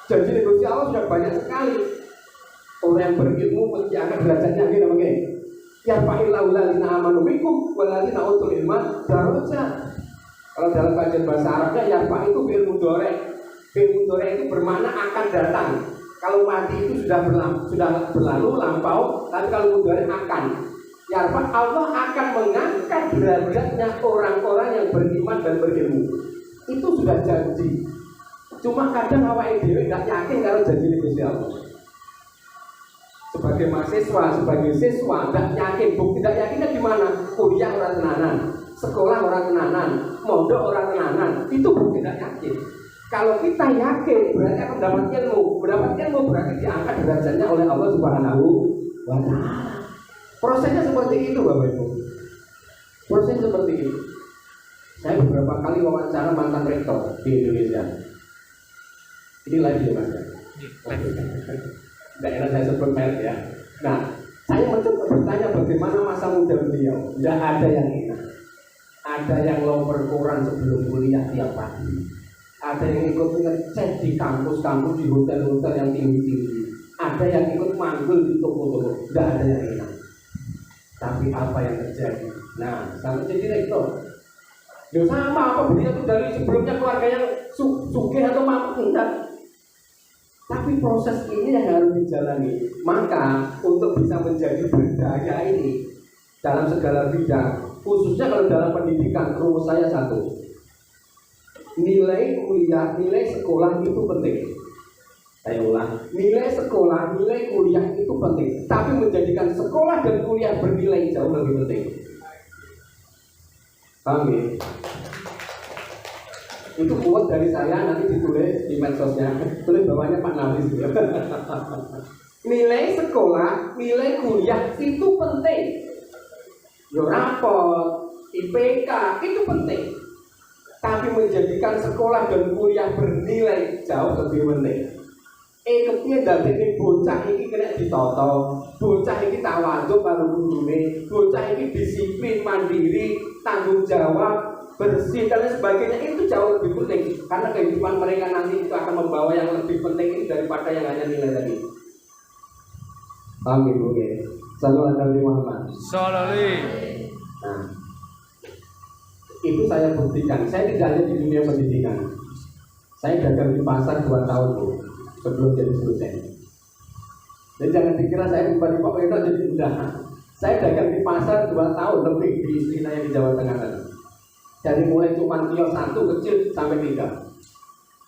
[SPEAKER 5] Janji Gusti Allah sudah banyak sekali. Orang yang berilmu mesti akan derajatnya gitu mungkin. Ya fa'illahu ladzina amanu minkum walladzina utul ilma darajat. Kalau dalam kajian bahasa Arabnya ya fa itu fi'il mudhari'. Fi'il mudhari' itu bermakna akan datang. Kalau mati itu sudah berlalu lampau, tapi kalau mudhari' akan. Ya fa Allah akan mengangkat derajatnya orang-orang yang beriman dan berilmu. Itu sudah janji Cuma kadang awake dhewe gak yakin kalau janji Gusti Allah. Sebagai mahasiswa, sebagai siswa gak yakin, bukti gak yakinnya gimana? Kuliah orang tenanan, sekolah orang tenanan, mondok orang tenanan, itu bukti gak yakin. Kalau kita yakin berarti akan mendapat ilmu berarti diangkat derajatnya oleh Allah Subhanahu wa Ta'ala. Prosesnya seperti itu Bapak Ibu. Prosesnya seperti itu. Saya beberapa kali wawancara mantan rektor di Indonesia. Ini lagi ya Mas. Tidak enak saya sebut merek ya. Nah, saya mencoba bertanya bagaimana masa muda beliau. Tidak ada yang enak. Ada yang loper koran sebelum kuliah tiap pagi. Ada yang ikut ngecek di kampus-kampus, di hotel-hotel yang tinggi-tinggi. Ada yang ikut manggil di toko-toko. Tidak ada yang enak. Tapi apa yang terjadi? Nah, sampai jadi rektor. Ya sama apa beliau itu dari sebelumnya keluarga yang sugih atau mampu enggak. Tapi proses ini yang harus dijalani. Maka untuk bisa menjadi berdaya ini dalam segala bidang, khususnya kalau dalam pendidikan, rumus saya satu. Nilai kuliah, nilai sekolah itu penting. Saya ulang, nilai sekolah, nilai kuliah itu penting. Tapi menjadikan sekolah dan kuliah bernilai jauh lebih penting. Paham ya? Itu quote dari saya, nanti ditulis di medsosnya. Tulis bawahnya Pak Nafis. Nilai sekolah, nilai kuliah itu penting. Rapot, IPK itu penting. Tapi menjadikan sekolah dan kuliah bernilai jauh lebih penting. Kepiye dadekne bocah iki kena ditoto, bocah iki tawadhu karo gurune, bocah iki disiplin, mandiri, tanggung jawab, bersih dan sebagainya, itu jauh lebih penting karena kehidupan mereka nanti itu akan membawa yang lebih penting ini daripada yang hanya nilai tadi. Paham Ibu? Sallallahu alaihi Muhammad. Nah, itu saya buktikan. Saya tidak hanya di dunia pendidikan. Saya dagang di pasar 2 tahun Bu, sebelum jadi dosen. Jadi jangan dikira saya tiba-tiba itu jadi mudah. Saya dagang di pasar 2 tahun lebih di istri saya di Jawa Tengah tadi. Dari mulai cuma kios 1 kecil sampai 3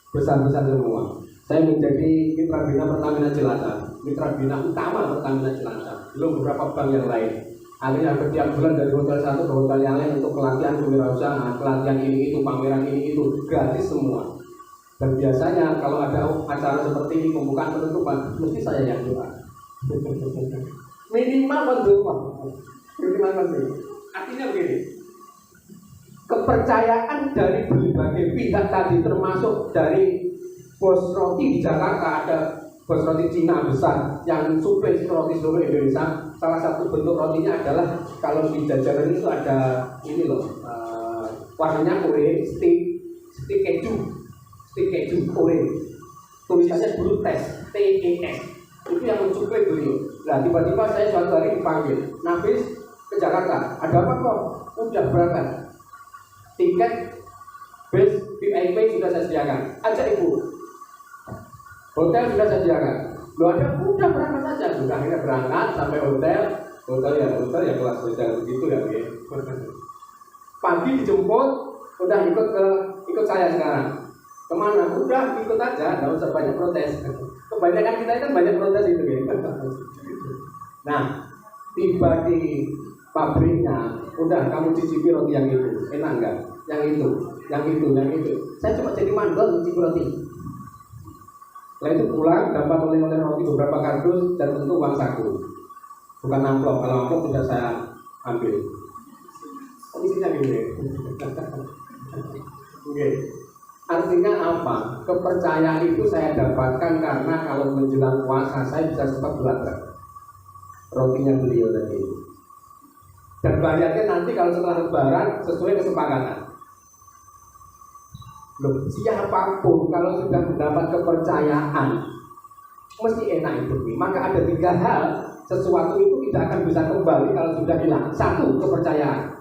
[SPEAKER 5] besar-besar semua. Saya menjadi mitra bina Pertamina Cilacap, mitra bina utama Pertamina Cilacap. Belum beberapa bank yang lain. Akhirnya setiap bulan dari hotel 1 ke hotel yang lain untuk pelatihan kewirausahaan, pelatihan ini itu, pameran ini itu, gratis semua. Dan biasanya kalau ada acara seperti ini, pembukaan penutupan, mesti saya yang doa. Minimal berdoa. Minimal berdoa. Artinya begini, kepercayaan dari berbagai pihak tadi, termasuk dari bos roti di Jakarta, ada bos roti Cina besar yang suplai roti seluruh Indonesia. Salah satu bentuk rotinya adalah kalau di jajanan itu ada ini loh, warnanya kue, stick keju kue, tulisannya Brutes, TES. Itu yang mensuplai beliau. Nah tiba-tiba saya suatu hari dipanggil, Nafis ke Jakarta, ada apa kok? Udah berangkat. Tiket bis VIP sudah saya sediakan, ajak ibu. Hotel sudah saya sediakan. Lo ada, udah berangkat saja. Sudah akhirnya berangkat sampai hotel ya kelas hotel begitu ya. Pagi dijemput, udah ikut saya sekarang. Kemana? Udah ikut aja, nggak usah banyak protes. Kebanyakan kita kan banyak protes itu ya. Nah, tiba di pabriknya, udah kamu cicipi roti yang itu, enak enggak? Yang itu. Saya cuma jadi mandor cicipi roti. Setelah itu pulang dapat oleh roti beberapa kardus dan tentu uang saku, bukan amplop. Kalau amplop tidak saya ambil. Isinya gini. Oke. Artinya apa? Kepercayaan itu saya dapatkan karena kalau menjelang puasa saya bisa sempat belanja rotinya beliau tadi. Dan bayarnya nanti kalau setelah lebaran sesuai kesepakatan. Loh, siapapun kalau sudah mendapat kepercayaan mesti enak hidup. Maka ada 3 hal, sesuatu itu tidak akan bisa kembali kalau sudah hilang. 1, kepercayaan.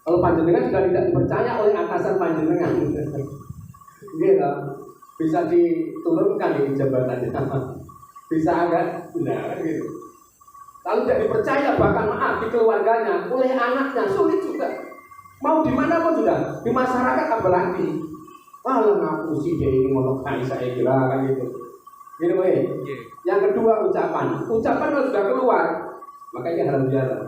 [SPEAKER 5] Kalau panjenengan sudah tidak dipercaya oleh atasan panjenengan, gitu, bisa diturunkan di jabatannya, bisa agak benar gitu. Lalu tidak dipercaya, bahkan maaf di keluarganya, oleh anaknya, sulit juga. Mau di mana pun sudah, di masyarakat apalagi. Malah ngapusi dia ini ngono kae saya kira kan gitu. Gitu weh.
[SPEAKER 3] Nggih.
[SPEAKER 5] Yang kedua ucapan. Ucapan kalau sudah keluar, makanya halal bihalal.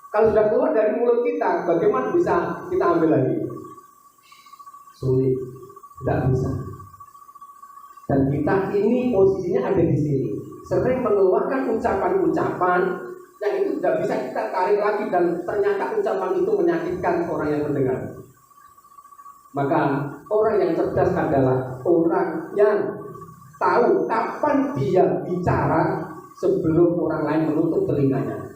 [SPEAKER 5] Kalau sudah keluar dari mulut kita, bagaimana bisa kita ambil lagi? Sulit, tidak bisa. Dan kita ini posisinya ada di sini, sering mengeluarkan ucapan-ucapan yang itu tidak bisa kita tarik lagi dan ternyata ucapan itu menyakitkan orang yang mendengar. Maka orang yang cerdas adalah orang yang tahu kapan dia bicara sebelum orang lain menutup telinganya.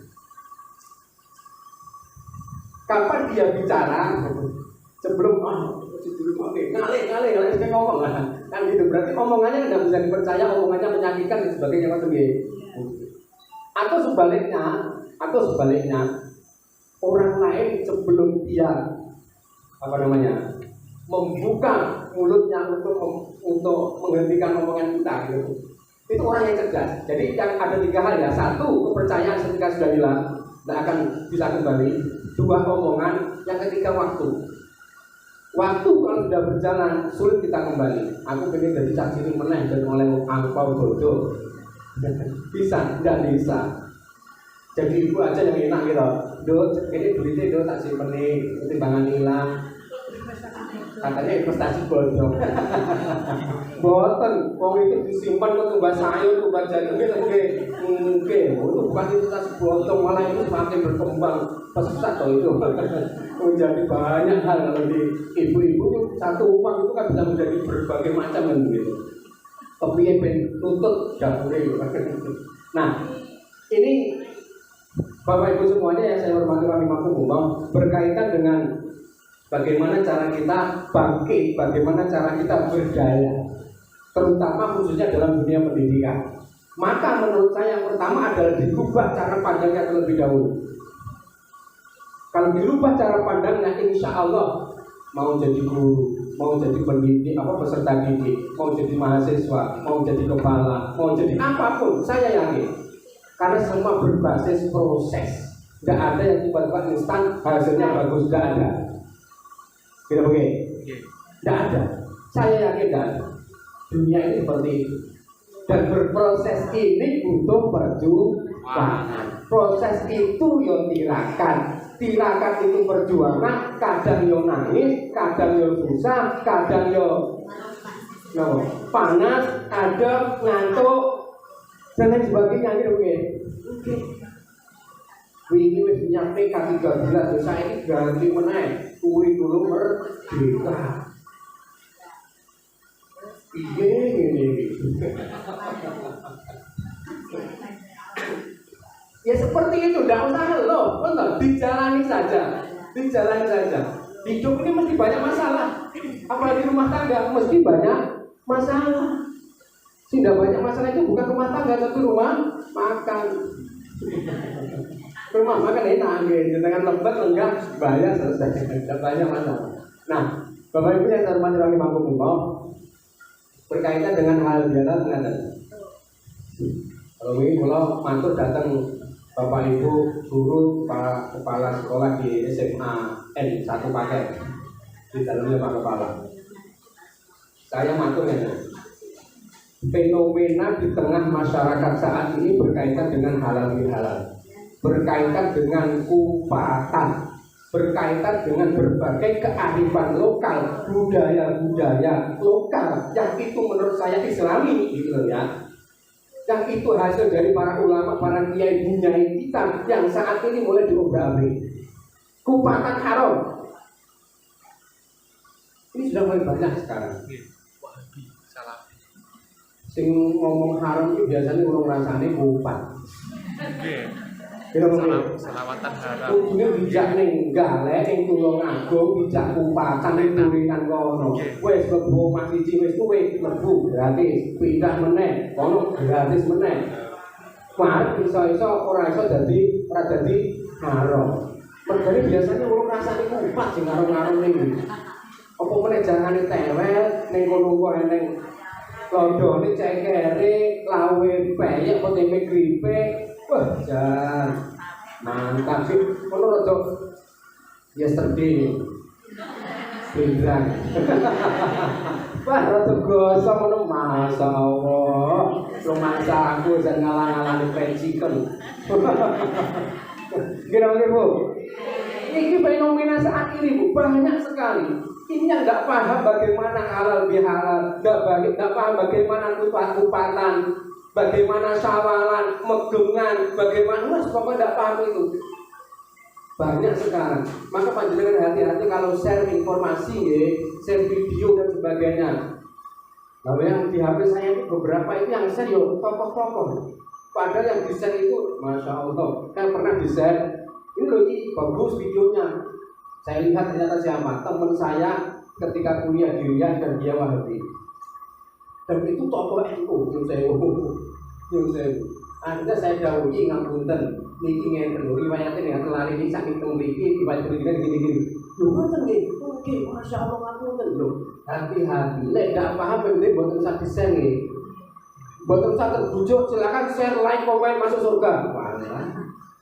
[SPEAKER 5] Kapan dia bicara sebelum ngalih saya ngomong lah kan gitu, berarti omongannya tidak bisa dipercaya, omongannya menyakitkan dan sebagainya kan begitu. Atau sebaliknya orang lain sebelum dia membuka mulutnya untuk menghentikan omongan kita gitu. Itu orang yang cerdas. Jadi yang ada 3 hal ya. 1, kepercayaan ketika sudah hilang tidak akan bisa kembali. 2, omongan. Yang ketiga, waktu. Waktu kalau sudah berjalan sulit kita kembali. Aku pengen jadi saksi ini meneh dan oleh angpau bodoh. Bisa, tidak bisa. Jadi ibu aja yang enak gitu. Do, ini duitnya do tak simpen nih, timbangan hilang. Katanya investasi bodong. Boten, wong itu disimpan ke tumbas sayur, tumbas jagung mungkin. Itu bukan investasi bodong, malah itu semakin berkembang pesat toh itu. Menjadi banyak hal kalau di ibu-ibu itu satu uang itu kan bisa menjadi berbagai macam kan gitu. Kepiye ben tutut dapur itu. Nah, ini Bapak Ibu semuanya yang saya hormati rahimakumullah, berkaitan dengan bagaimana cara kita bangkit, bagaimana cara kita berdaya, terutama khususnya dalam dunia pendidikan. Maka menurut saya yang pertama adalah dirubah cara pandangnya terlebih dahulu. Kalau dirubah cara pandangnya, insya Allah mau jadi guru, mau jadi pendidik, peserta didik, mau jadi mahasiswa, mau jadi kepala, mau jadi apapun, saya yakin. Karena semua berbasis proses. Tidak ada yang tiba-tiba instan hasilnya bagus, tidak ada. Tidak oke? Tidak ada. Saya yakin tidak ada. Dunia ini seperti itu. Dan berproses ini butuh perjuangan. Proses itu yo tirakan. Tirakan itu perjuangan. Kadang yo nangis, kadang yo susah, kadang yo panas, ada ngantuk dan lain sebagainya gitu oke. Ini wis nyampe kaki 13 dosa ini ganti meneh kurikulum merdeka. Ini. Ya seperti itu, tidak usah loh, benar, dijalani saja. Hidup ini mesti banyak masalah, apalagi rumah tangga mesti banyak masalah. Tidak banyak masalah itu bukan rumah tangga, tapi rumah makan. Rumah makan enak, dengan lembat enggak bayar selesai, tidak banyak masalah. Nah, Bapak Ibu yang hormati rahimakumullah, berkaitan dengan hal biasa mengaten. Kalau ini kalau mantul datang Bapak Ibu guru para kepala sekolah di SMA N satu paket di dalamnya Pak Kepala. Saya mantul ya. Fenomena di tengah masyarakat saat ini berkaitan dengan halal bihalal, berkaitan dengan kupatan, berkaitan dengan berbagai kearifan lokal, budaya-budaya lokal yang itu menurut saya Islami gitu ya. Yang itu hasil dari para ulama, para kiai bunyai kita yang saat ini mulai diobrak-abrik. Kupatan haram. Ini sudah mulai banyak sekarang. Sing ngomong haram itu biasanya orang rasanya kupat.
[SPEAKER 3] Selawatan haram.
[SPEAKER 5] Kudune bijak ning galek ning Tulungagung, bijak kupatan ning turinan kono. Wis mlebu Mas siji wis kuwi mlebu gratis, pindah meneh, kono gratis meneh. Wah, iso-iso ora dadi haram. Mergane biasanya wong rasane kupat sing karo-karo ning. Apa meneh jangane tewel ning kono kok eneng lodone cekere, lawe peyek, apa tempe gripe. Wah, jan mantap sih. Kalau rada yesterday Beneran. Wah, rada gosong ngono masyaallah. Romansa aku jan ngalang-alangi fried chicken. Gimana Bu? Ini fenomena saat ini Bu, banyak sekali. Ini yang nggak paham bagaimana halal bihalal, nggak paham bagaimana kupatan, bagaimana sawalan, megengan, bagaimana pokoknya nggak paham itu. Banyak sekarang. Maka panjenengan hati-hati kalau share informasi, share video dan sebagainya. Lalu yang di HP saya itu beberapa itu yang share yo tokoh-tokoh. Padahal yang di share itu, masya Allah, kan pernah di share. Ini loh, ini bagus videonya. Saya lihat ternyata siapa? Teman saya ketika kuliah di Riyadh dan dia Wahabi. Dan itu tokoh NU yang saya. Akhirnya saya dawuhi ngapunten, niki ngenten riwayate nek lari iki saking teng mriki diwajib gini-gini. Lho ngoten nggih. Oke, masyaallah ngapunten lho. Hati-hati, lek gak paham penting boten usah di-share nggih. Boten usah terbujuk, silakan share, like, komen, masuk surga. Walah.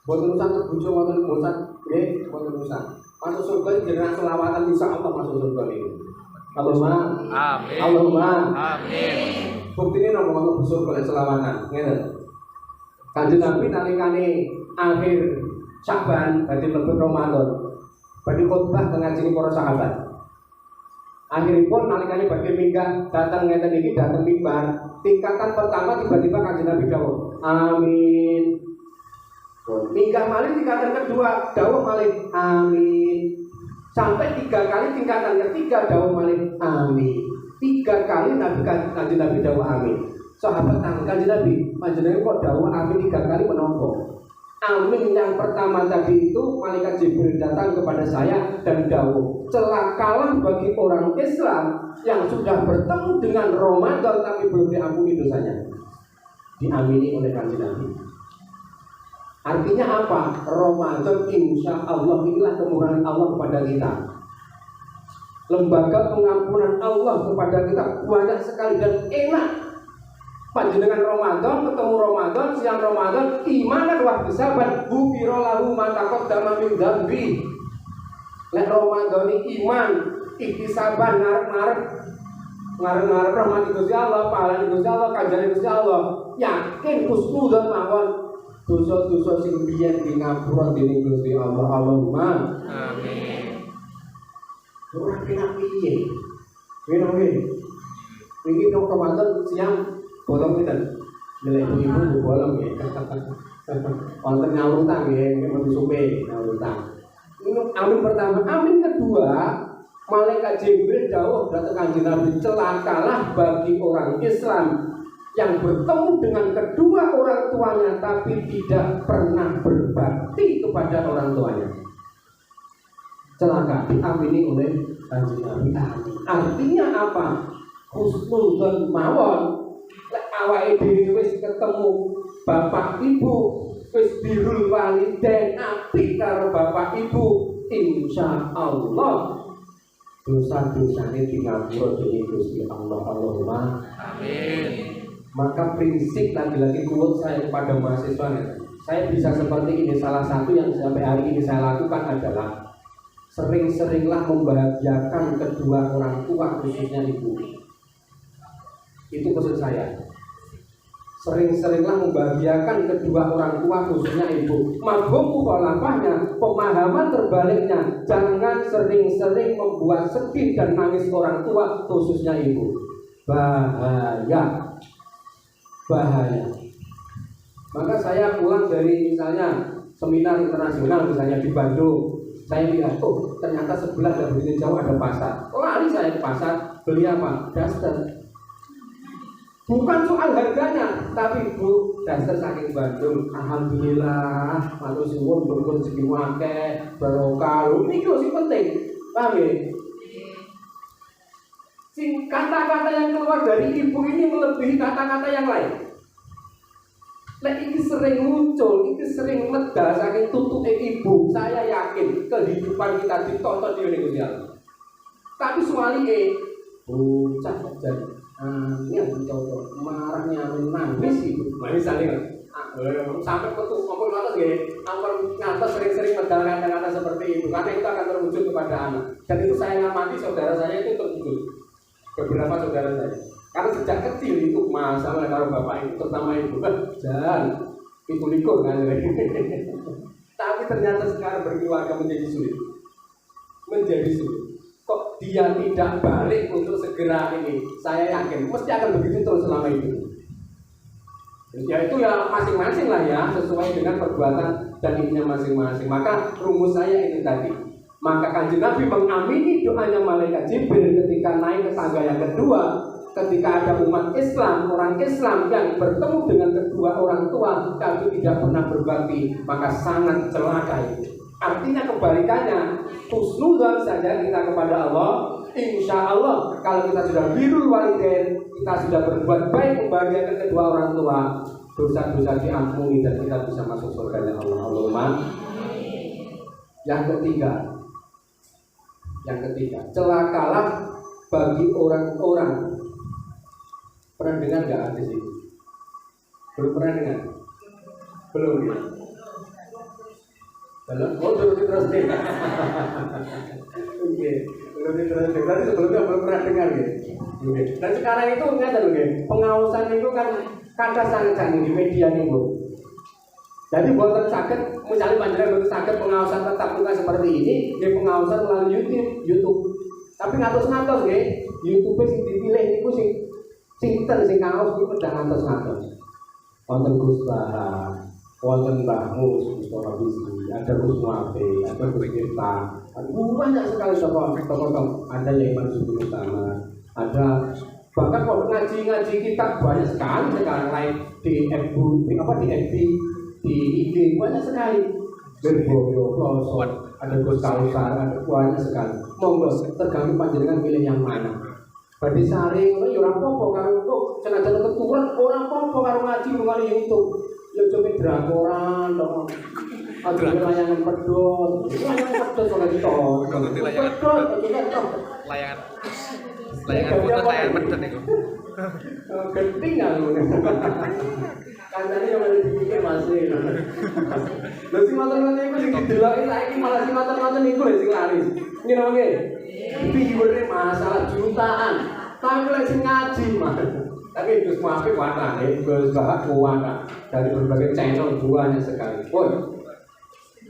[SPEAKER 5] Boten usah terbujuk ngoten bosan nggih, boten usah. Masuk surga jenengan selawatan insyaallah masuk surga niku. Allahumma amin. Allahumma amin. Buktine napa masuk surga selawatan, ngene. Kanjeng Nabi nalikane akhir Sya'ban badhe mlebu Ramadan. Badhe khotbah ngajeni para sahabat. Akhiripun nalikane badhe minggah datang ngeten iki dateng mimbar. Tingkatan pertama tiba-tiba Kanjeng Nabi dawuh, amin. Minggah malih tingkatan kedua dawuh malih amin. Sampai 3 kali tingkatan ketiga dawuh malih amin. 3 kali Kanjeng Nabi dawuh amin. Sahabat tanya Kanjeng Nabi, panjenengan kok dawuh amin 3 kali menapa? Amin yang pertama tadi itu malaikat Jibril datang kepada saya dan dawuh, celakalah bagi orang Islam yang sudah bertemu dengan Ramadan tapi belum diampuni dosanya. Diamini oleh Kanjeng Nabi. Artinya apa? Ramadan insya Allah inilah kemurahan Allah kepada kita. Lembaga pengampunan Allah kepada kita banyak sekali dan enak. Panjenengan Ramadan, ketemu Ramadan, siang Ramadan, imanan wa hisaban, ghufira lahu ma taqaddama min dzambi. Lek Ramadan iki iman, ihtisaban ngarep-ngarep rahmat Gusti Allah, pahala Gusti Allah, kanjane Gusti Allah. Yakin husnudzon mawon dosa-dosa sing biyen di ngapura dening Gusti Allah. Allahumma amin. Ora kena piye? Wene iki Ramadan siang bolong kita, nilai ibu bolong ya. Wonten nyawutan ya, memang supe nyawutan. Ini amin pertama, amin kedua, malaikat Jibril dawuh datang Kanjeng Nabi, celakalah bagi orang Islam yang bertemu dengan kedua orang tuanya tapi tidak pernah berbakti kepada orang tuanya. Celaka, diamini oleh Kanjeng Nabi. Artinya apa? Husnudzon mawon. Awake dhewe wis ketemu bapak ibu, wis birrul walidain, apik karo bapak ibu, insya Allah dosa-dosane dingapura dening Gusti Allah. Allahumma amin. Maka prinsip lagi-lagi kuat saya kepada mahasiswa, saya bisa seperti ini. Salah satu yang sampai hari ini saya lakukan adalah sering-seringlah membahagiakan kedua orang tua, khususnya ibu. Itu pesan saya. Sering-seringlah membahagiakan kedua orang tua, khususnya ibu. Mafhum mukhalafahnya, pemahaman terbaliknya, jangan sering-sering membuat sedih dan nangis orang tua, khususnya ibu. Bahaya. Maka saya pulang dari misalnya seminar internasional misalnya di Bandung, saya lihat, oh ternyata sebelah dan begitu jauh ada pasar. Lari saya ke pasar, beli apa? Daster. Bukan soal harganya, tapi Bu, daster saking Bandung, alhamdulillah, matur suwun berkun segi akeh, barokah. Ini lho sing penting. Paham ya? Sing kata-kata yang keluar dari ibu ini melebihi kata-kata yang lain. Lek ini sering muncul, ini sering meda saking tutuke ibu. Saya yakin kehidupan kita ditonton di Indonesia. Tapi soalnya bocah jadi ini yang dicontoh marahnya nangis ibu. Misalnya sampai petu maupun ngatas nggih, ampun ngatas sering-sering medal kata-kata seperti itu karena itu akan terwujud kepada anak. Dan itu saya ngamati saudara saya itu terwujud. Beberapa saudara saya. Karena sejak kecil itu masalah kalau bapak itu terutama ibu dan itu likur kan. Tapi ternyata sekarang berkeluarga menjadi sulit. Kok dia tidak balik untuk segera ini? Saya yakin mesti akan begitu terus selama itu. Ya itu ya masing-masing lah ya, sesuai dengan perbuatan dan ininya masing-masing. Maka rumus saya ini tadi. Maka Kanjeng Nabi mengamini doanya malaikat Jibril ketika naik ke tangga yang kedua. Ketika ada umat Islam, orang Islam yang bertemu dengan kedua orang tua tapi tidak pernah berbakti, maka sangat celaka itu. Artinya kebalikannya, husnudzon saja kita kepada Allah. Insya Allah kalau kita sudah birrul walidain, kita sudah berbuat baik membahagiakan kedua orang tua, dosa-dosa diampuni dan kita bisa masuk surganya Allah. Allahumma. Yang ketiga, celakalah bagi orang-orang. Pernah dengar nggak hadis itu? Belum pernah dengar? Belum ya? Oh, terus deh. Oke, terus deh. Tadi sebelumnya belum pernah dengar ya. Oke. Dan sekarang itu nggak tahu ya. Pengawasan itu kan kata sangat canggih di media nih bu. Jadi buatan sakit, misalnya panjenengan buatan sakit pengawasan tetap muka seperti ini, dia pengawasan melalui YouTube. Tapi ngatos-ngatos ya, YouTube sing dipilih itu Sinten sing kaos iki pedang ngantos-ngantos. Wonten Gus Baha, wonten Mbah Mus, Mustafa Bisri, ada Gus Muafe, ada Gus Irfan. Banyak sekali tokoh-tokoh. Ada yang Mansur Utama, ada bahkan kalau ngaji kitab banyak sekali sekarang lain di FB, di IG banyak sekali. Berboyo, Klosok, ada Gus Kausar, ada banyak sekali. Monggo tergantung panjenengan pilih yang mana. Badi saring ya ora apa-apa karo kok senajan keturunan ora apa-apa karo ngaji mengali YouTube. Ya coba drakoran dong. Ada layangan pedot. Layangan pedot ora diton.
[SPEAKER 3] Layangan putus, layangan pedot niku.
[SPEAKER 5] Genting kan ngono. Kancane yang ada dipikir masih. Lha sing motor-motor iku sing dideloki saiki malah sing motor-motor niku lho sing laris. Ngene wae. Viewernya masalah jutaan, tapi lagi ngaji mah. Tapi Gus Muafi warna, Gus Baha warna dari berbagai channel banyak sekali.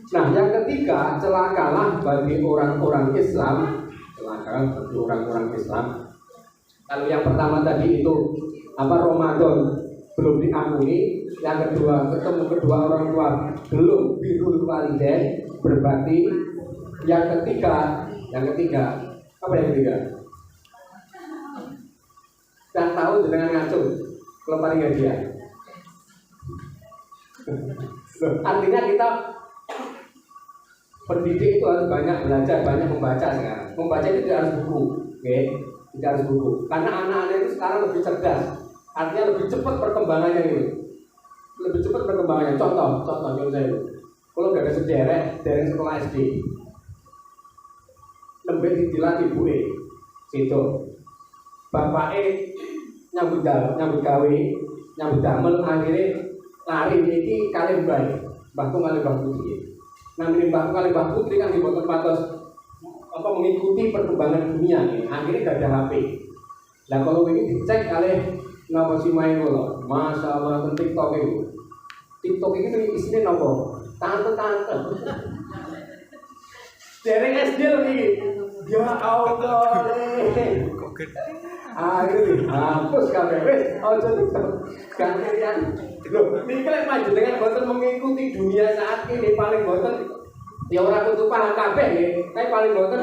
[SPEAKER 5] Nah, yang ketiga, celakalah bagi orang-orang Islam. Kalau yang pertama tadi itu Ramadan belum diampuni, yang kedua ketemu kedua orang tua belum birrul walidain berbakti, yang ketiga apa yang ketiga? Dan tahu dengan ngacung kalau paling dia. Artinya kita pendidik itu harus banyak belajar, banyak membaca sekarang. Membaca itu tidak harus buku, tidak harus buku. Karena anak-anak itu sekarang lebih cerdas, artinya lebih cepat perkembangannya ini. Lebih cepat perkembangannya. Contoh saya. Kalau gak ada sederek dari sekolah SD. Lembek didilat ibu situ bapak nyambut gawe nyambut damel akhirnya lari ini kali mbahku kali mbah putri namanya mbahku kali mbah putri kan dibuat patos mengikuti perkembangan dunia akhirnya gak ada HP. Nah kalau ini dicek kali ngapa si main lo masalah TikTok ini isinya nopo tante dari SD lagi, ya Allah akhirnya hapus kabeh wis aja TikTok gantian. Loh, niki lek panjenengan boten mengikuti dunia saat ini paling boten ya ora kudu paham kabeh nggih, tapi paling boten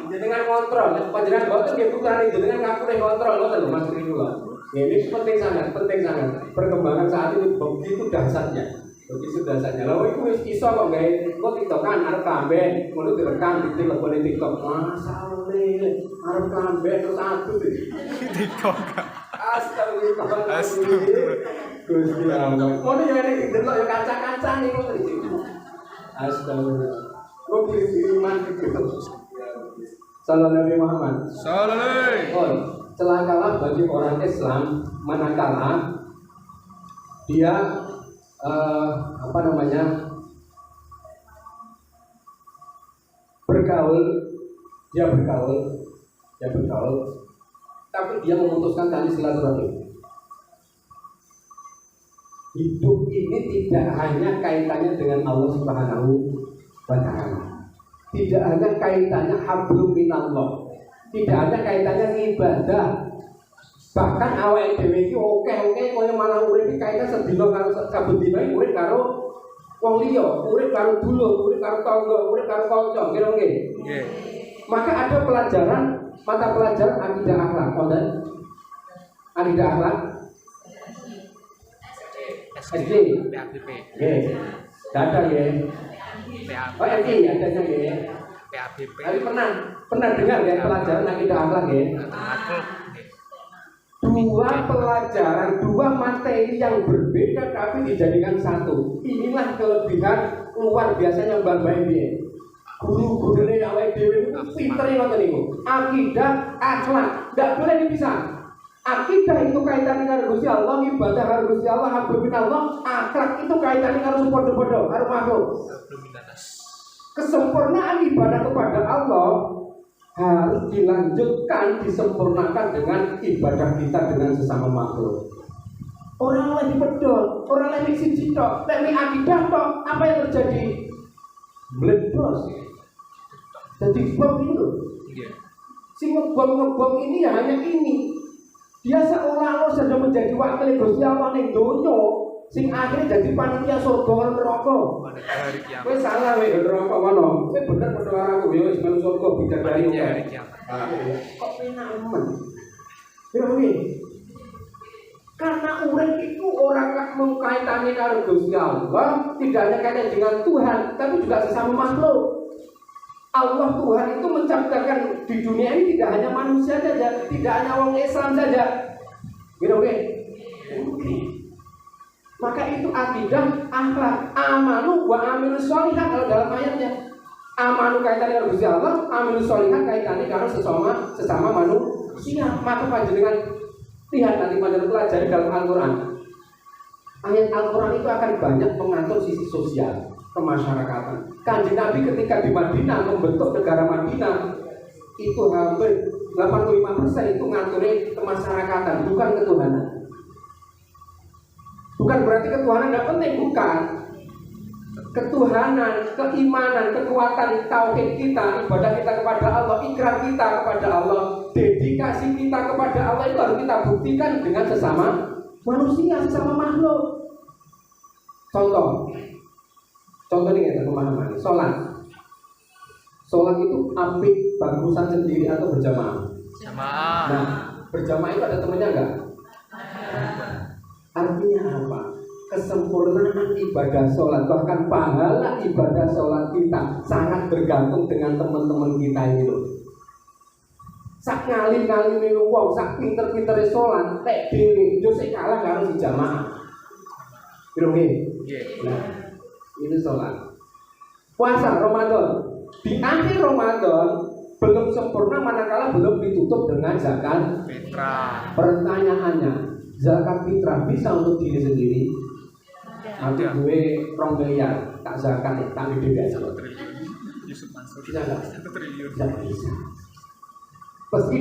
[SPEAKER 5] jenengan kontrol. Panjenengan boten nggih putrane jenengan kapure kontrol ngoten lho Mas Rinula. Ini penting sangat. Perkembangan saat ini begitu dahsyatnya. Lalu itu iso kok gawe kok TikTokan arep kabeh, ngono direkam di telepon TikTok. Masalah arep kabeh terus aduh
[SPEAKER 3] TikTok.
[SPEAKER 5] Astagfirullah. Gusti Allah. Ngono ya nek delok ya kaca-kaca niku. Astagfirullah. Kok iman iki. Sallallahu Nabi Muhammad. Sallallahu. Celakalah bagi orang Islam manakala dia apa namanya, bergaul, dia bergaul, tapi dia memutuskan tali silaturahim. Hidup ini tidak hanya kaitannya dengan Allah Subhanahu wa Ta'ala, tidak hanya kaitannya hablum minallah, tidak hanya kaitannya ibadah. Bahkan awake dhewe iki oke koyo malah urip kaitan sedina karo saben dina urip karo wong liya, urip karo dulur, urip karo tangga, urip karo kanca, kira nggih. Nggih. Maka ada pelajaran, mata pelajaran akidah akhlak, wonten? Akidah akhlak SD,
[SPEAKER 3] PABP.
[SPEAKER 5] nggih. Data nggih.
[SPEAKER 3] PABP.
[SPEAKER 5] Oh, MI adanya nggih.
[SPEAKER 3] PABP.
[SPEAKER 5] Tapi pernah dengar ya pelajaran akidah akhlak nggih? Dua pelajaran, dua materi yang berbeda tapi dijadikan satu. Inilah kelebihan luar biasanya Mbah Bae. Guru-gurune awake dhewe niku pinter ngoten niku. Akidah akhlak enggak boleh dipisah. Akidah itu kaitannya karo Gusti Allah, ibadah karo Gusti Allah, hablum minallah. Akhlak itu kaitannya karo padha-padha karo makhluk. Kesempurnaan ibadah kepada Allah harus dilanjutkan, disempurnakan dengan ibadah kita dengan sesama makhluk. Orang lain pedot, orang lain siji tok, nek akidah tok, apa yang terjadi? Meledos. Jadi bom itu loh. Si ngebom ini ya hanya ini. Dia seolah-olah sudah menjadi wakil Gusti Allah ning donya, sing akhirnya jadi panitia surga lan neraka. Kowe salah kowe neraka ngono. Kowe bener padha karo aku ya wis melu surga bidadari kok. Kok penak men. Piye? Karena urip itu orang mengkaitane karo Gusti Allah, tidak hanya kaitan dengan Tuhan, tapi juga sesama makhluk. Allah Tuhan itu menciptakan di dunia ini tidak hanya manusia saja, tidak hanya orang Islam saja. Gitu oke? Maka itu akidah akhlak. Amanu wa amilus sholihat kalau dalam ayatnya. Amanu kaitannya dengan Gusti Allah, amilus sholihat kaitannya kalau sesama manusia. Maka panjenengan lihat nanti panjenengan pelajari dalam Al-Qur'an. Ayat Al-Qur'an itu akan banyak mengatur sisi sosial, kemasyarakatan. Kanjeng Nabi ketika di Madinah membentuk negara Madinah itu hampir 85% itu ngaturnya kemasyarakatan, bukan ketuhanan. Bukan berarti ketuhanan tidak penting, bukan. Ketuhanan, keimanan, kekuatan tauhid kita, ibadah kita kepada Allah, ikrar kita kepada Allah, dedikasi kita kepada Allah itu harus kita buktikan dengan sesama manusia, sesama makhluk. Contoh ini ya teman-teman, sholat itu apik bagusan sendiri atau berjamaah?
[SPEAKER 3] Jamaah.
[SPEAKER 5] Nah, berjamaah itu ada temennya enggak? Artinya apa? Kesempurnaan ibadah sholat, bahkan pahala ibadah sholat kita sangat bergantung dengan teman-teman kita ini loh. Sak ngalih-ngalih niku wong, sak pinter-pintere sholat, tek dhewe yo sik kalah karo si jamaah. Piro nggih? Nah, itu sholat. Puasa Ramadan. Di akhir Ramadan belum sempurna manakala belum ditutup dengan zakat
[SPEAKER 3] Fitrah.
[SPEAKER 5] Pertanyaannya, zakat fitrah bisa untuk diri sendiri? Nanti gue 2 miliar tak zakat, tak gede aja.
[SPEAKER 3] Yusuf Mansur.
[SPEAKER 5] Bisa nggak?
[SPEAKER 3] 1 triliun.
[SPEAKER 5] Tidak bisa. Pasti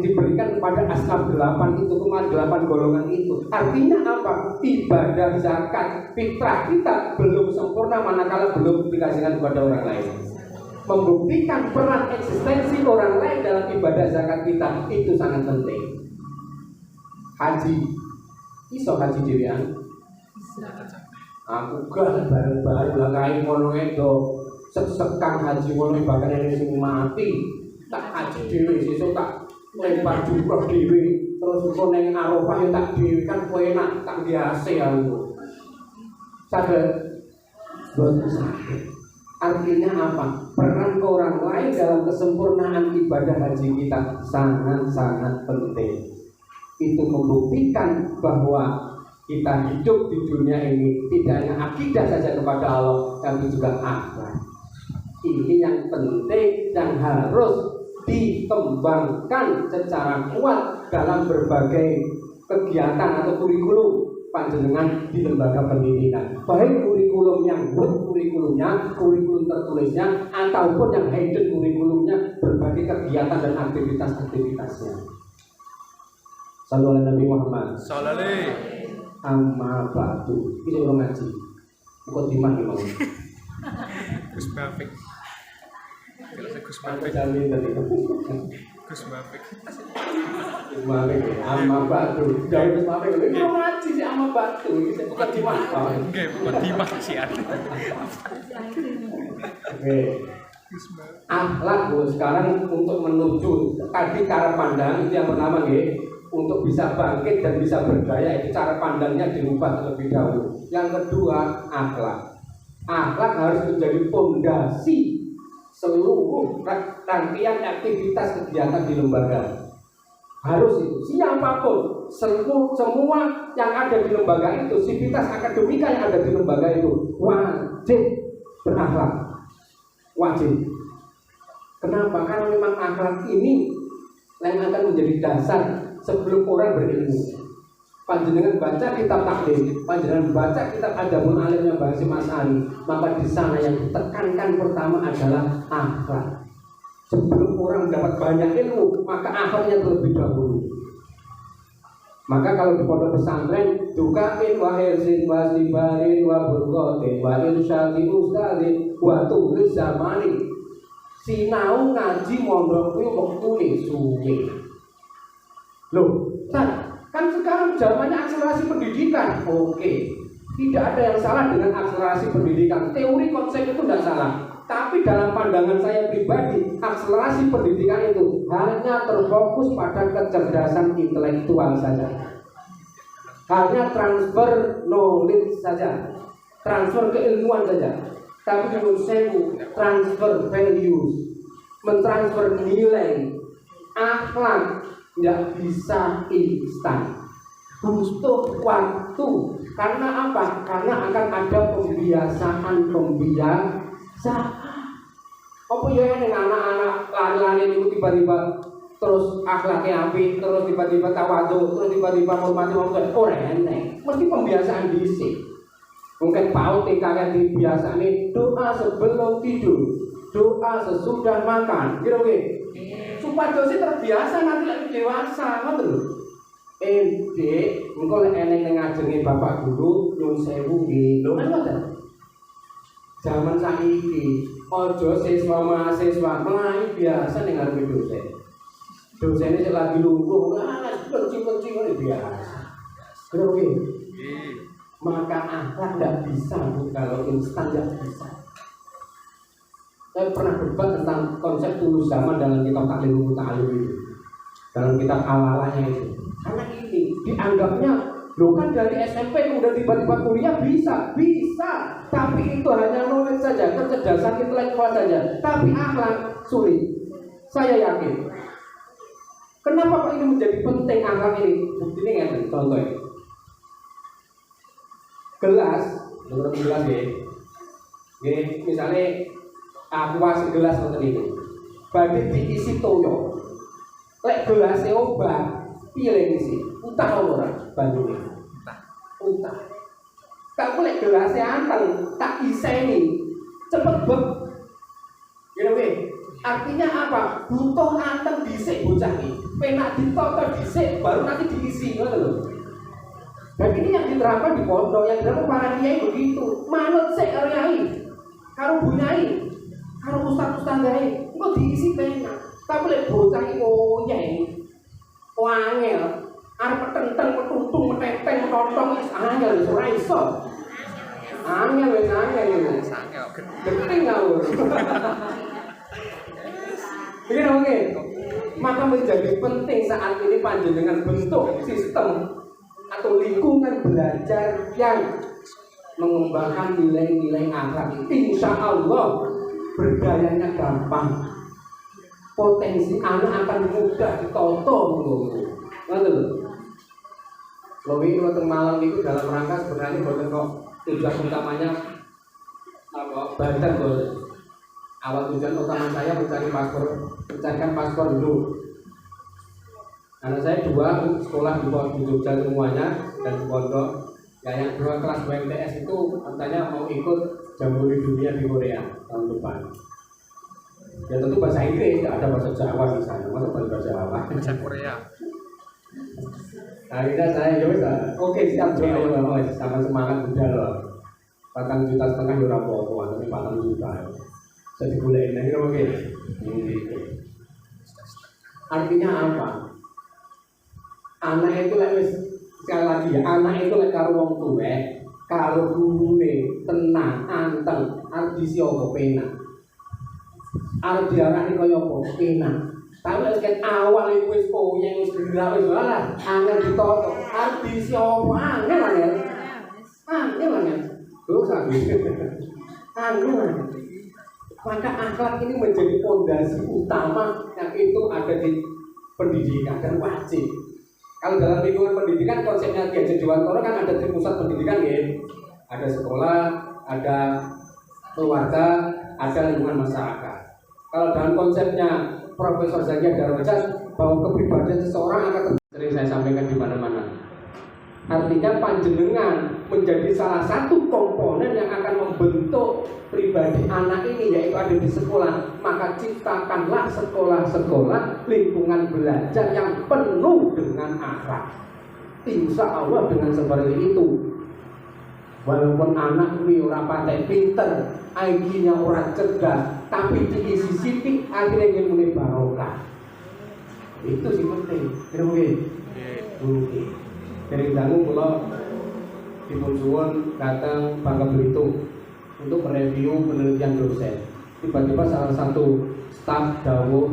[SPEAKER 5] diberikan kepada asnaf 8 itu, kemarin 8 golongan itu. Artinya apa? Ibadah zakat fitrah kita belum sempurna manakala belum dikasihkan kepada orang lain. Membuktikan peran eksistensi orang lain dalam ibadah zakat kita itu sangat penting. Haji, iso haji dhewean. Aku gak bareng-bareng lah kae ngono itu. Sekang haji ngono bahkan yang sing mati. Tak haji dhewe sesuk tak lempar jumroh dhewe terus kok ning Arafah yo tak dhewe kan kowe enak tak biasa aku. Saged boten saged. Artinya apa? Peran orang lain dalam kesempurnaan ibadah haji kita sangat-sangat penting. Itu membuktikan bahwa kita hidup di dunia ini tidak hanya akidah saja kepada Allah, tapi juga akhlak. Ini yang penting dan harus dikembangkan secara kuat dalam berbagai kegiatan atau kurikulum panjenengan di lembaga pendidikan, baik kurikulum yang kurikulumnya, kurikulum tertulisnya, ataupun yang hidden kurikulumnya, berbagai kegiatan dan aktivitas-aktivitasnya. Sallallahu alaihi Nabi Muhammad.
[SPEAKER 3] Salale.
[SPEAKER 5] Amma ba'du. Ini orang ngaji. Bukan dimah nih mau.
[SPEAKER 3] Gus Bafik. Kalau saya Gus Bafik.
[SPEAKER 5] Jamin tadi.
[SPEAKER 3] Gus Bafik.
[SPEAKER 5] Bafik. Amma ba'du. Jangan Gus Bafik. Ini orang ngaji sih amma ba'du. Bukan dimah.
[SPEAKER 3] Oke, bukan timah sih ada.
[SPEAKER 5] Oke. Akhlak sekarang untuk menuju tadi cara pandang itu yang pertama nggih. Untuk bisa bangkit dan bisa berdaya itu cara pandangnya dirubah terlebih dahulu. Yang kedua, akhlak. Akhlak harus menjadi fondasi seluruh rangkaian aktivitas kegiatan di lembaga. Harus itu. Siapapun, semua yang ada di lembaga itu, sivitas akademika yang ada di lembaga itu wajib berakhlak. Wajib. Kenapa? Karena memang akhlak ini yang akan menjadi dasar sebelum orang berilmu. Panjenengan baca kitab taklim, panjenengan baca kitab Adabul Alimnya Mbah Hasyim Asy'ari, maka di sana yang ditekankan pertama adalah akhlak. Sebelum orang dapat banyak ilmu, maka akhlaknya terlebih dahulu. Maka kalau di pondok pesantren juga wa hirzin wa sibarin wa burqatin wa irsyadin ustadin wa tulis zamani. Sinau ngaji mondok kuwi wektune suwe. Loh, kan sekarang zamannya akselerasi pendidikan. Oke, tidak ada yang salah dengan akselerasi pendidikan. Teori konsep itu tidak salah. Tapi dalam pandangan saya pribadi, akselerasi pendidikan itu hanya terfokus pada kecerdasan intelektual saja. Hanya transfer knowledge saja, transfer keilmuan saja. Tapi menurut saya transfer values, mentransfer nilai, akhlak tidak bisa instan, butuh waktu. Karena apa? Karena akan ada pembiasaan. Apa ya yang anak-anak lari-lari itu tiba-tiba terus akhlaknya apik, terus tiba-tiba tawadhu, terus tiba-tiba hormati orang tua, enak. Mesti pembiasaan dhisik. Mungkin paut kalian dibiasa nih doa sebelum tidur, doa sesudah makan, gitu kan? Supaya sih terbiasa nanti lagi dewasa, ngoten lho. Dek, engko lek eneng ngajenge bapak guru nyun sewu nggih. Lho kan ngoten. Zaman saiki aja siswa mahasiswa mlayu biasa ning ngarepe dosen. Dosene sing lagi lungguh, benci-benci ngene biasa. Lho nggih. Maka akhlak tidak bisa kalau instan tidak bisa. Saya pernah debat tentang konsep tulus zaman dalam kitab Taklimul Ta'alim itu, dalam kitab awalnya itu. Karena ini dianggapnya, lo kan dari SMP udah tiba-tiba kuliah bisa, tapi itu hanya knowledge saja, kecerdasan intelektual saja. Tapi akhlak sulit. Saya yakin. Kenapa kok ini menjadi penting akhlak ini? Buktinya nggak? Contohnya, gelas, menurut gelas ya. Misalnya aqua segelas ngoten iki. Badhe diisi toyo. Lek gelase obat, piye lek isi? Utah ora banyune. Utah. Kak lek gelase anteng tak iseni. Cepet beb. Ngene artinya apa? Butuh anteng dhisik bocah iki. Penak ditoto dhisik baru nanti diisi ngoten lho. Dan ini yang diterapkan di pondok, yang diterapkan para kiai begitu. Manut sik karo kiai. Karo bunyai. Kalau ustaz-ustaz gawe, kok diisi penak. Tapi lek bocah iki oyeng. Angel, arep petenteng, petuntung, meteteng, metotong wis angel wis ora iso. Angel wis angel iki. Geting ngawur. Begini oke. Maka menjadi penting saat ini panjenengan bentuk sistem atau lingkungan belajar yang mengembangkan nilai-nilai akhlak. Insya Allah berdayanya gampang, potensi anak akan mudah ditoto dulu. Ngerti? Loh ini waktu malam itu dalam rangka sebenarnya bukan kok tujuan utamanya apa badan bos. Awal tujuan utama saya mencarikan paspor dulu. Karena saya 2 sekolah di Jogja semuanya dan di pondok. Ya yang kelas 2 MTS itu katanya mau ikut Jambore Dunia di Korea tahun depan. Ya tentu bahasa Inggris, tidak ada bahasa Jawa misalnya, masa bahasa Jawa.
[SPEAKER 3] Bahasa Korea.
[SPEAKER 5] Akhirnya saya ya wis oke siap bro, ayo wis sama semangat udah loh. 4,5 juta ya ora apa-apa, tapi 4 juta. Jadi boleh ini oke. Artinya apa? Anak itu lek wis sekali lagi ya, anak itu lek karo wong tuwek, karo gurune tenang, anteng, arep disi apa penak. Arep diarani kaya apa penak. Tapi lek kan awal iku wis koyeng wis gerak wis alah, angel ditoto, arep disi apa angel. Angel. Terus angel. Maka akhlak ini menjadi fondasi utama yang itu ada di pendidikan dan wajib. Kalau dalam lingkungan pendidikan konsepnya Ki Hajar Dewantara kan ada di pusat pendidikan ya. Ada sekolah, ada keluarga, ada lingkungan masyarakat. Kalau dalam konsepnya Profesor Zaki Darwajat bahwa kepribadian seseorang akan sering saya sampaikan di mana-mana. Artinya panjenengan menjadi salah satu komponen yang akan membentuk pribadi anak ini, yaitu ada di sekolah. Maka ciptakanlah sekolah-sekolah lingkungan belajar yang penuh dengan akhlak. Insya Allah dengan seperti itu, walaupun anak ini ora patek pinter, IQ-nya ora cerdas, tapi diisi sithik akhirnya ingin muni barokah. Itu sih penting. Oke. Dari dangu kula dipun suwun datang Bangka Belitung untuk mereview penelitian dosen. Tiba-tiba salah satu staf dawuh,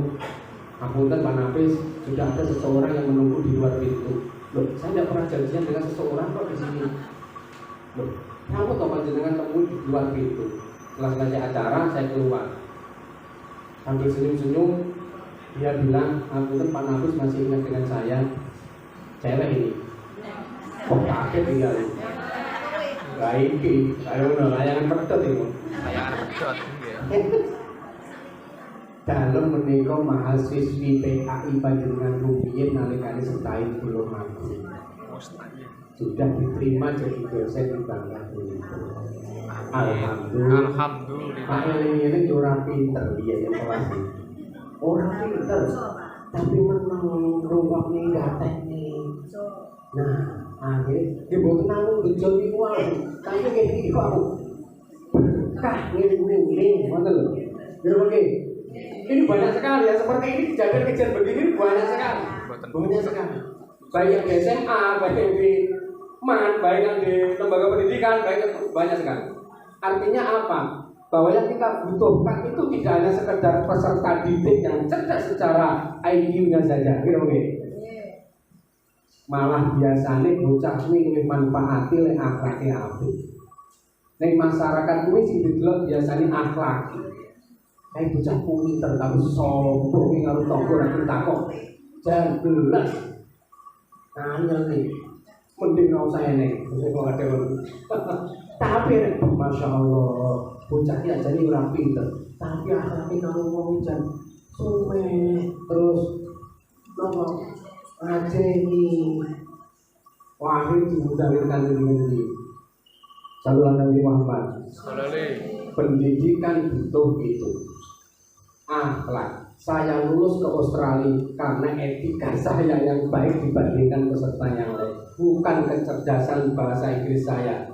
[SPEAKER 5] "Apunten Pak Nafis, sudah ada seseorang yang menunggu di luar pintu." Loh, saya tidak pernah janjian dengan seseorang kok di sini. Loh, kamu toh panjenengan temu di luar pintu. Setelah selesai acara, saya keluar. Sambil senyum-senyum, dia bilang, "Apunten Pak Nafis masih ingat dengan saya, cewek ini." Kok kaget tinggal baik, ayo layangan pedot itu.
[SPEAKER 3] Layangan pedot, ya.
[SPEAKER 5] Dalam menika mahasiswi PKI Panjenengan rumiyin nalikane setahun belum mampu. Sudah diterima jadi dosen di Bangka Belitung. Alhamdulillah. Pak ini ora pinter dia yang kelas. Orang pinter, tapi menang ruwak nih gatekne. Nah, akhirnya dia buat nanggung gejol di luar, tapi kayak gini kok kah ngene betul. Dia pakai ini banyak sekali ya, seperti ini kejadian-kejadian begini banyak sekali. Baik yang di SMA, baik yang di MAN, baik yang di lembaga pendidikan, baik banyak sekali. Artinya apa? Bahwa yang kita butuhkan itu tidak hanya sekedar peserta didik yang cerdas secara IQ-nya saja, gitu mungkin. Malah biasanya bocah kuwi luwih manfaati lek akhlake apik. Ning masyarakat kuwi sing didelok biasane akhlak. Kayak bocah pinter tapi sombong ning karo tangga ora ditakok. Jan belas. Angel nih. Mending ora usah enek, wis kok ada. Tapi Masya Allah, bocah iki ajane ora pinter, tapi akhlake karo wong jan suwe terus nopo Ajeni wahid dimudahkan dengan ini. Saluran Nabi Muhammad. Pendidikan butuh itu. Akhlak. Saya lulus ke Australia karena etika saya yang baik dibandingkan peserta yang lain. Bukan kecerdasan bahasa Inggris saya.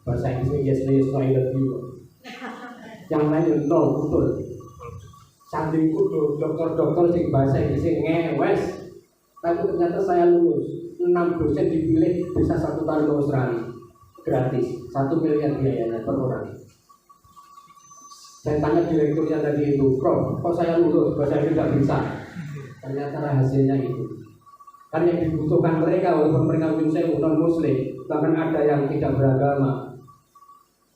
[SPEAKER 5] Bahasa Inggris yes no I love you. Yang lain nol betul. Sandingku dokter-dokter sing bahasa Inggris ngewes. Tapi ternyata saya lulus 6 dosen dipilih bisa 1 tahun ke Australia gratis 1 miliar biayanya per orang. Saya tanya direkturnya tadi itu, "Prof, kok saya lulus bahasa Inggris tidak bisa?" Ternyata rahasianya itu kan yang dibutuhkan mereka, walaupun mereka non muslim, bahkan ada yang tidak beragama.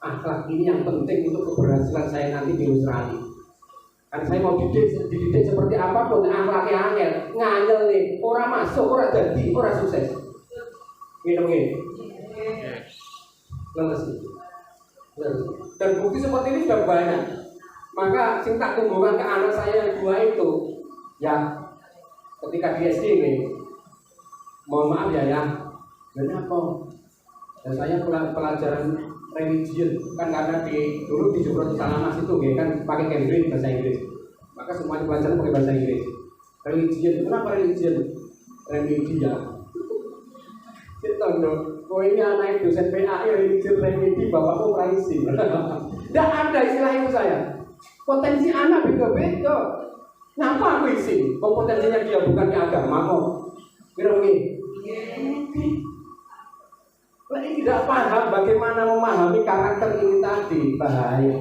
[SPEAKER 5] Akhlak ini yang penting untuk keberhasilan saya nanti di Australia. Kan saya mau dididik seperti apapun, akhlaknya angel, nganyel nih, orang masuk, orang jadi, orang sukses. Gitu. Leles. Dan bukti seperti ini sudah banyak. Maka sing tak tumbuhkan ke anak saya yang 2 itu, ya ketika di SD ini, mohon maaf ya, kenapa? Dan saya pelajaran religion kan karena dulu di Jogja Salamas itu kan pakai Cambridge bahasa Inggris, maka semua pelajaran pakai bahasa Inggris. Religion, kenapa religion? Remedia. Kita dong, kau ini anak dosen PAI religion remedi, bapakku praisi. Tidak ada istilah itu saya. Potensi anak beda-beda. Kenapa aku isi? Kompetensinya dia bukan di agama kok. Kira begini. Lagi tidak paham bagaimana memahami karakter ini tadi, bahaya.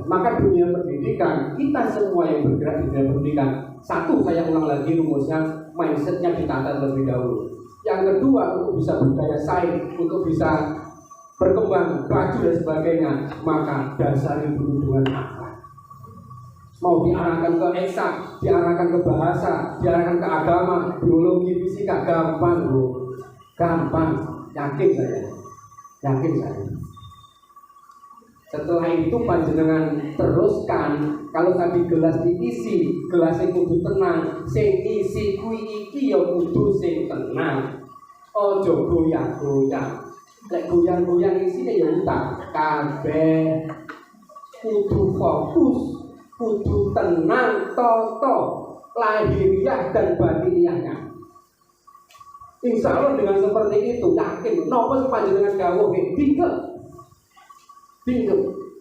[SPEAKER 5] Maka dunia pendidikan, kita semua yang bergerak di dunia pendidikan, satu, saya ulang lagi rumusnya, mindsetnya ditata terlebih dahulu. Yang kedua, untuk bisa berdaya saing, untuk bisa berkembang, maju dan sebagainya, maka dasari dulu dengan akhlak. Mau diarahkan ke eksak, diarahkan ke bahasa, diarahkan ke agama, biologi, fisika, gampang bro, gampang, yakin saya. Setelah itu panjenengan teruskan, kalau tadi gelas diisi, gelasnya kudu tenang, sing isi kuwi iki ya kudu sing tenang. Ojo goyang-goyang. Lek goyang-goyang isine ya utang kabeh. Kudu fokus, kudu tenang, toto lahiriah dan batiniahnya. Insya Allah dengan seperti itu yakin, nopo sih panjenengan dawuh bingung.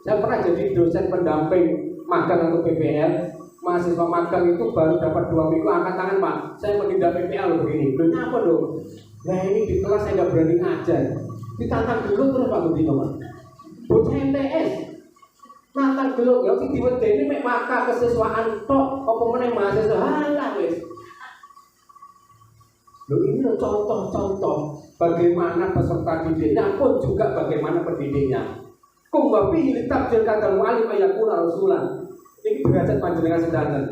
[SPEAKER 5] Saya pernah jadi dosen pendamping magang atau PPL. Mahasiswa magang itu baru dapat 2 minggu angkat tangan, Pak. Saya mengindak PPL begini. Loh apa dong? Nah ini di kelas saya nggak berani ngajar. Ditantang dulu terus Pak Budi Pak. Bocah MTS. Nantang dulu ya sing diwedeni mek maka kesiswaan tok apa meneh mahasiswa halah wis. Loh ini contoh-contoh bagaimana peserta didiknya pun juga bagaimana pendidiknya. Kum wafi litabjil kata mu'alim ayakuna rasulan. Ini derajat panjenengan sedanten.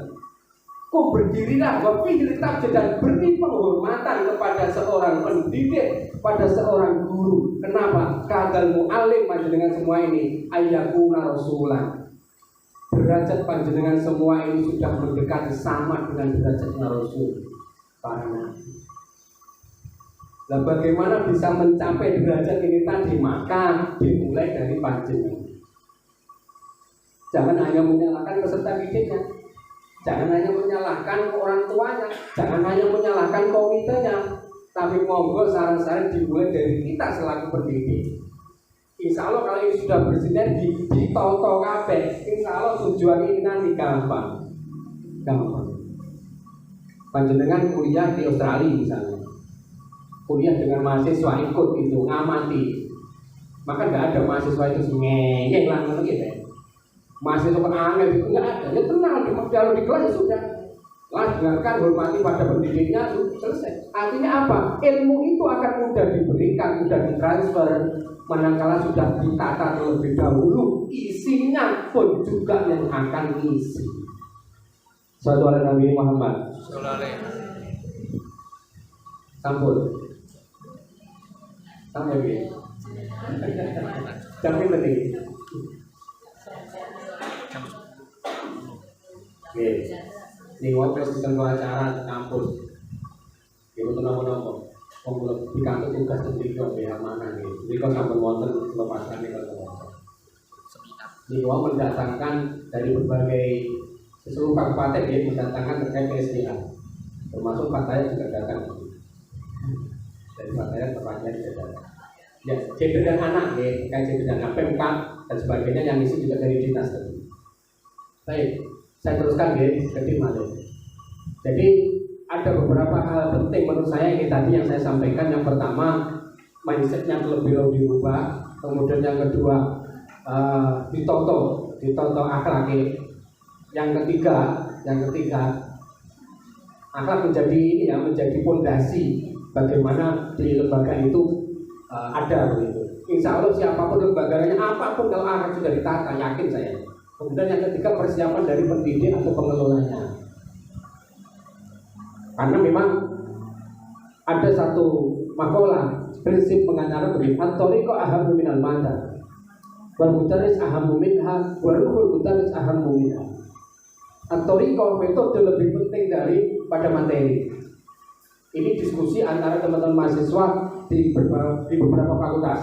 [SPEAKER 5] Kum berdirilah wafi litabjil dan beri penghormatan kepada seorang pendidik, pada seorang guru. Kenapa? Kadal mu'alim panjenengan semua ini ayakuna rasulan. Derajat panjenengan semua ini sudah mendekati sama dengan derajatnya Rasul para nabi. Nah, bagaimana bisa mencapai derajat ini tadi? Maka dimulai dari panjenengan. Jangan hanya menyalahkan peserta didiknya, jangan hanya menyalahkan orang tuanya, jangan hanya menyalahkan komitenya, tapi monggo saran-saran dimulai dari kita selaku pendidik. Insya Allah kalau ini sudah bersinergi, ditoto kabeh, insya Allah tujuan ini nanti gampang. Panjenengan kuliah di Australia misalnya, kuliah dengan mahasiswa ikut itu ngamati, maka tidak ada mahasiswa itu ngeyel lah gitu. Mahasiswa angel itu nggak ada, ya tenang kalau di kelas ya sudah lah, dengarkan, hormati pada pendidiknya, selesai. Artinya apa? Ilmu itu akan mudah diberikan, mudah ditransfer, manakala sudah ditata terlebih dahulu, isinya pun juga yang akan isi. Sallu ala Nabi Muhammad. Sampun. Sampai begini. Jam ini tadi. Oke. Ini waktu sistem acara kampus. Ibu tenang-tenang. Pembuat di kantor tugas sendiri kok ya mana nih? Ini kok sampai wonten lepasan nih kalau ini uang mendatangkan dari berbagai seluruh kabupaten dia mendatangkan terkait PSDA, termasuk Pataya juga datang. Dari Pataya tempatnya juga datang. Ya, jadi dan anak ya, kayak jadi dan PMK dan sebagainya yang isi juga dari dinas tadi. Baik, saya teruskan ya ke tim. Jadi ada beberapa hal penting menurut saya ini tadi yang saya sampaikan. Yang pertama, mindsetnya terlebih dahulu dirubah. Kemudian yang kedua, ditoto akhlaknya. Yang ketiga, akhlak menjadi ini ya, menjadi fondasi bagaimana di lembaga itu ada begitu. Insya Allah siapapun lembaganya, apapun kalau akhlak sudah ditata, yakin saya. Kemudian yang ketiga, persiapan dari pendidik atau pengelolanya. Karena memang ada satu makalah prinsip pengacara begini, at-thariqu ahammu minal mata wal mudarris ahammu minha wal ruhul mudarris ahammu minha. At-thariqu metode lebih penting daripada materi. Ini diskusi antara teman-teman mahasiswa di beberapa fakultas.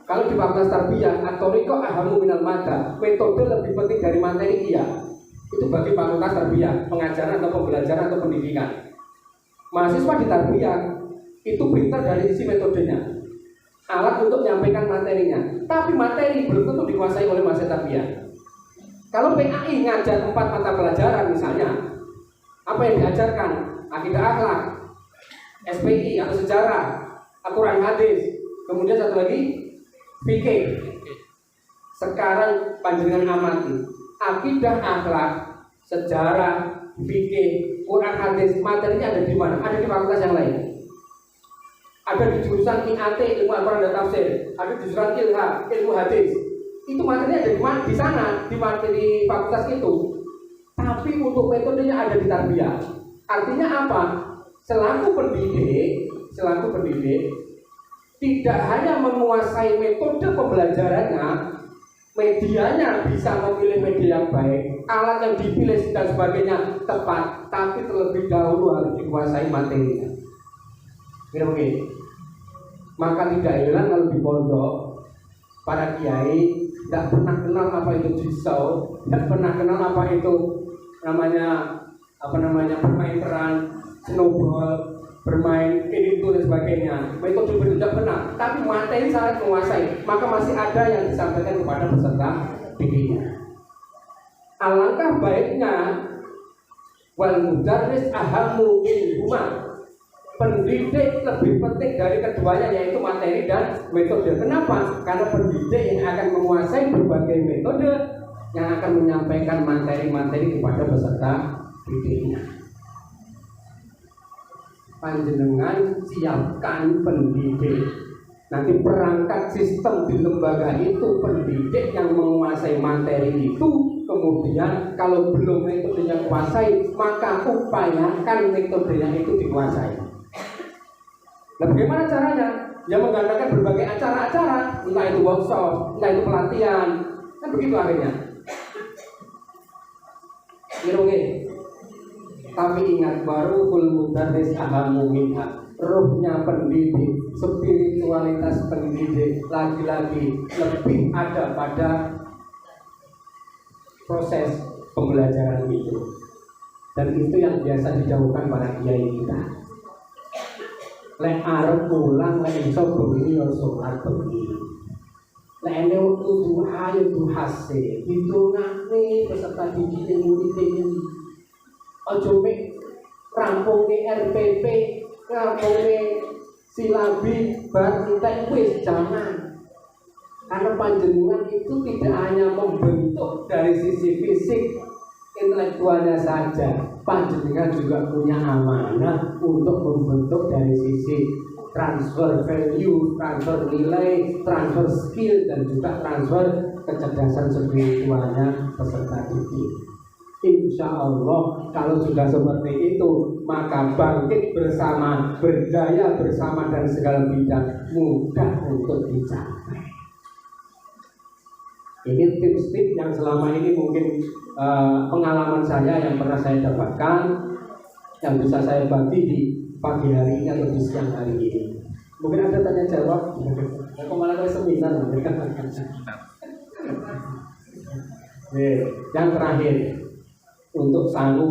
[SPEAKER 5] Kalau di fakultas tarbiyah atau riko ahamu minal mada, metode lebih penting dari materi iya. Itu bagi fakultas tarbiyah, pengajaran atau pembelajaran atau pendidikan. Mahasiswa di tarbiyah itu pintar dari sisi metodenya, alat untuk menyampaikan materinya. Tapi materi belum tentu dikuasai oleh mahasiswa tarbiyah. Kalau PAI ngajar 4 mata pelajaran misalnya, apa yang diajarkan? Akidah akhlak, SPI atau sejarah, Al-Quran hadis, kemudian satu lagi fikih. Sekarang panjenengan amati akidah akhlak, sejarah, fikih, Quran hadis, materinya ada di mana? Ada di fakultas yang lain. Ada di jurusan IAT, ilmu Al-Quran dan tafsir, ada di jurusan ilmu hadis. Itu materinya ada di mana? Di sana, di materi fakultas itu. Tapi untuk metodenya ada di tarbiyah. Artinya apa? Selaku pendidik tidak hanya menguasai metode pembelajarannya, medianya bisa memilih media yang baik, alat yang dipilih dan sebagainya tepat, tapi terlebih dahulu harus dikuasai materinya. Oke. Maka tidak heran kalau di pondok para kiai tidak pernah kenal apa itu jisau, tidak pernah kenal apa itu namanya bermain peran, snowball, bermain ini itu dan sebagainya. Metode tidak benar, tapi materi sangat menguasai. Maka masih ada yang disampaikan kepada peserta didiknya. Alangkah baiknya wal mudarris ahamu minhuma. Pendidik lebih penting dari keduanya, yaitu materi dan metode. Kenapa? Karena pendidik yang akan menguasai berbagai metode yang akan menyampaikan materi-materi kepada peserta didiknya. Panjenengan siapkan pendidik. Nanti perangkat sistem di lembaga itu pendidik yang menguasai materi itu. Kemudian kalau belum metodenya kuasai, maka upayakan metodenya itu dikuasai. Nah, bagaimana caranya? Ya mengadakan berbagai acara-acara, entah itu workshop, entah itu pelatihan, kan begitu akhirnya. Oke. Tapi ingat, baru mudarris ahamu minha. Ruhnya pendidik, spiritualitas pendidik lagi-lagi lebih ada pada proses pembelajaran itu. Dan itu yang biasa dijauhkan para kiai kita. Lek arep pulang, lek iso bengi yo salat bengi. Lek ene kudu ayo duhase, ditungane peserta didik murid iki. Aja mek rampunge RPP, rampunge silabi bar entek wis jangan. Karena panjenengan itu tidak hanya membentuk dari sisi fisik intelektualnya saja, panjenengan juga punya amanah untuk membentuk dari sisi transfer value, transfer nilai, transfer skill, dan juga transfer kecerdasan spiritualnya peserta didik. Insya Allah kalau sudah seperti itu, maka bangkit bersama, berdaya bersama, dan segala bidang mudah untuk dicapai. Ini tips-tips yang selama ini mungkin pengalaman saya yang pernah saya dapatkan, yang bisa saya bagi di pagi hari ini atau di siang hari ini. Mungkin ada tanya jawab. Aku malah ada seminar. Yang terakhir, untuk selalu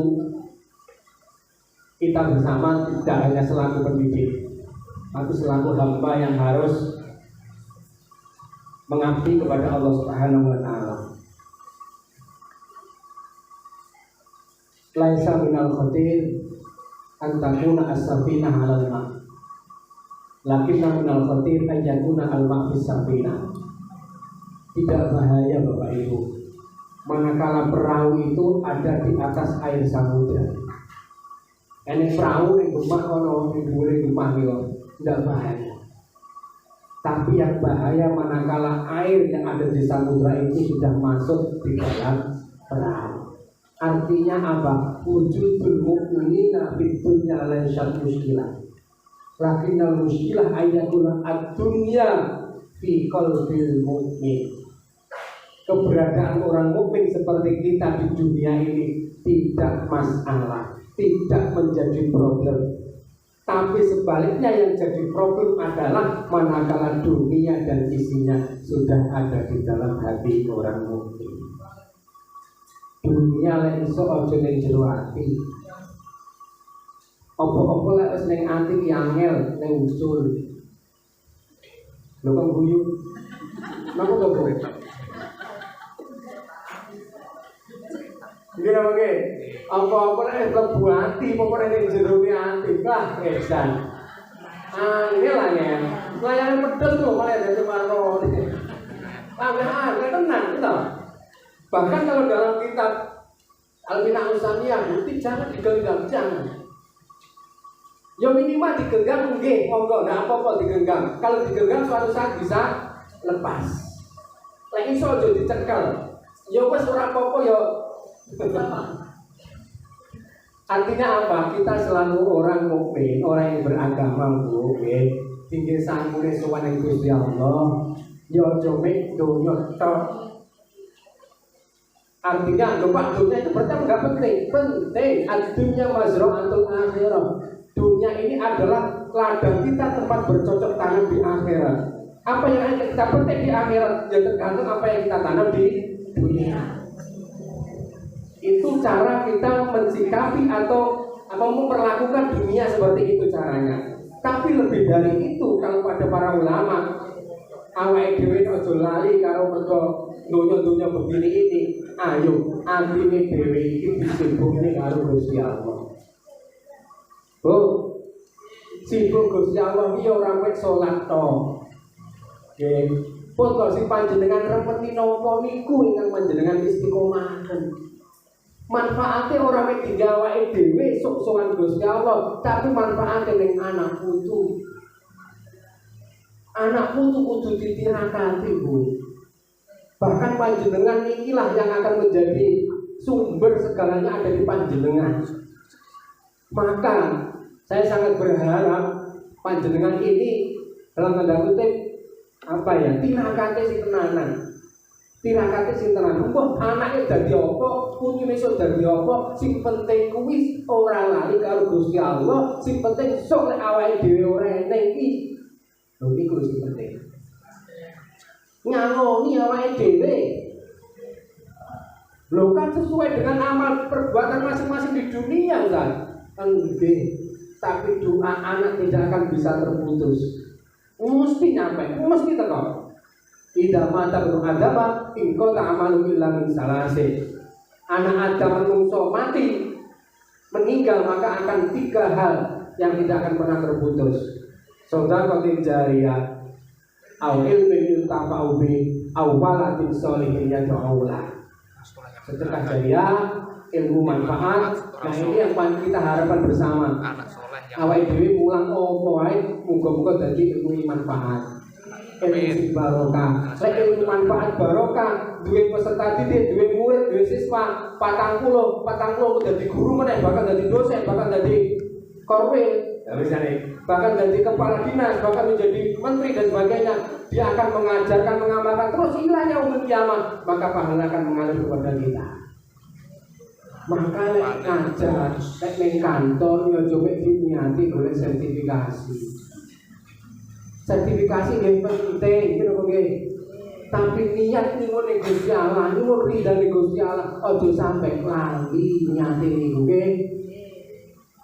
[SPEAKER 5] kita bersama tidak hanya selaku pendidik, tapi selaku hamba yang harus mengabdi kepada Allah Subhanahu wa taala. Laisa minal khatir an takuna as-safinah 'alal ma'. Lakinna minal khatir an yakuna al-ma' fis safinah. Tidak bahaya Bapak Ibu manakala perahu itu ada di atas air samudra. Ini perahu yang rumah kono, yang boleh rumah yo, tidak bahaya. Tapi yang bahaya manakala air yang ada di samudra itu sudah masuk di dalam perahu. Artinya apa? Wujudul mu'minina fid dunya laysat muskilah. Lakinnal muskilah ayatul ad-dunya fi qalbil mu'min. Keberadaan orang mukmin seperti kita di dunia ini tidak masalah, tidak menjadi problem. Tapi sebaliknya yang jadi problem adalah manakala dunia dan isinya sudah ada di dalam hati orang mukmin. Dunia lek iso aja ning jero ati. Apa-apa lek wis ning ati ki angel ning usul. Lho kok guyu? Napa kok guyu? Nggih oke. Apa-apa lek mlebu ati, pokoke ning jero ati lah edan. Angel angel. Layane pedhes lho malah dadi maro. Angel tenang gitu. Bahkan kalau dalam kitab Al-Minah Usamiyah itu jangan digenggam, jangan. Ya minimal digenggam nggih, monggo ndak apa-apa digenggam. Kalau digenggam suatu saat bisa lepas. Lek iso aja dicekel. Ya wis ora apa-apa ya. Artinya apa? Kita selalu orang mukmin, orang yang beragama mukmin, tinggi sangune sowan ing Gusti Allah. Ya aja mek donya tok. Artinya lupa dunia itu berarti nggak penting. Dunia mazra'atul akhirah. Dunia ini adalah ladang kita, tempat bercocok tanam di akhirat. Apa yang akan kita petik di akhirat ya tergantung apa yang kita tanam di dunia. Itu cara kita mensikapi atau memperlakukan dunia seperti itu caranya. Tapi lebih dari itu, kalau pada para ulama, awake dhewe aja lali karo mergo dunia begini ini. Ayo, atine dhewe iki disibukne karo Gusti Allah. Sibuk Gusti Allah iki ora mek salat to. Nggih. Pun kok sing panjenengan repeti napa niku ingkang panjenengan istiqomahaken. Manfaate ora mek digawake dhewe sok-sokan Gusti Allah, tapi manfaate ning anak putu. Anak putu kudu ditirakati, Bu. Bahkan panjenengan inilah yang akan menjadi sumber segalanya ada di panjenengan. Maka saya sangat berharap panjenengan ini dalam tanda kutip tirakate sing tenanan. Tirakate sing tenanan. Mbok anake dadi apa, punyune iso dadi apa, sing penting kuwi ora lali karo Gusti Allah, sing penting sok nek awake dhewe ora eneng iki. Lho iku sing penting. Ngangoni awake dhewe. Lho kan sesuai dengan amal perbuatan masing-masing di dunia kan. Enggak. Tapi doa anak tidak akan bisa terputus. Mesti nyampe, mesti teko. Ida mata bil agama ingko ta'amalu illa min salase. Anak Adam menungso mati meninggal maka akan 3 hal yang tidak akan pernah terputus. Shadaqatin jariyah, au ilmin yuntafa'u bi, au waladin sholihin yad'ulah. Sedekah jariah, ilmu manfaat. Nah ini yang kita harapkan bersama. Awake dhewe mulang apa wae muga-muga dadi ilmu manfaat. Ilmu barokah. Lek ilmu manfaat barokah, duwe peserta didik, duwe murid, duwe siswa 40 dadi guru meneh, bahkan dadi dosen, bahkan dadi korwil, bahkan jadi kepala dinas, bahkan menjadi menteri dan sebagainya. Dia akan mengajarkan, mengamalkan terus ilahnya umum kiamat, maka pahala akan mengalir kepada kita. Maka lek ngajar, lek ning kantor yo coba diniati oleh sertifikasi. Sertifikasi yang penting, gitu nggih. Tapi niat nyuwun ning Gusti Allah, nyuwun ridha ning Gusti Allah, aja sampai lali niate niku nggih.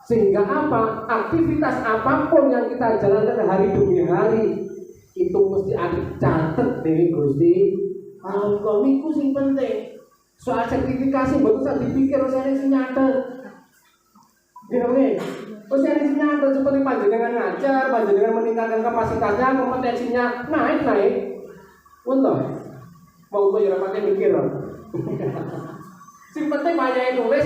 [SPEAKER 5] Sehingga apa? Aktivitas apapun yang kita jalankan hari demi hari itu mesti ada catat dari Gusti Allah. Niku sing penting. Soal sertifikasi betul usah dipikir usah sing nyatet. Nggih, usah sing nyatet seperti panjenengan ngajar, panjenengan meningkatkan kapasitasnya, kompetensinya naik. Untuk mau gue ora pakai mikir. Sing penting wayahe tulis,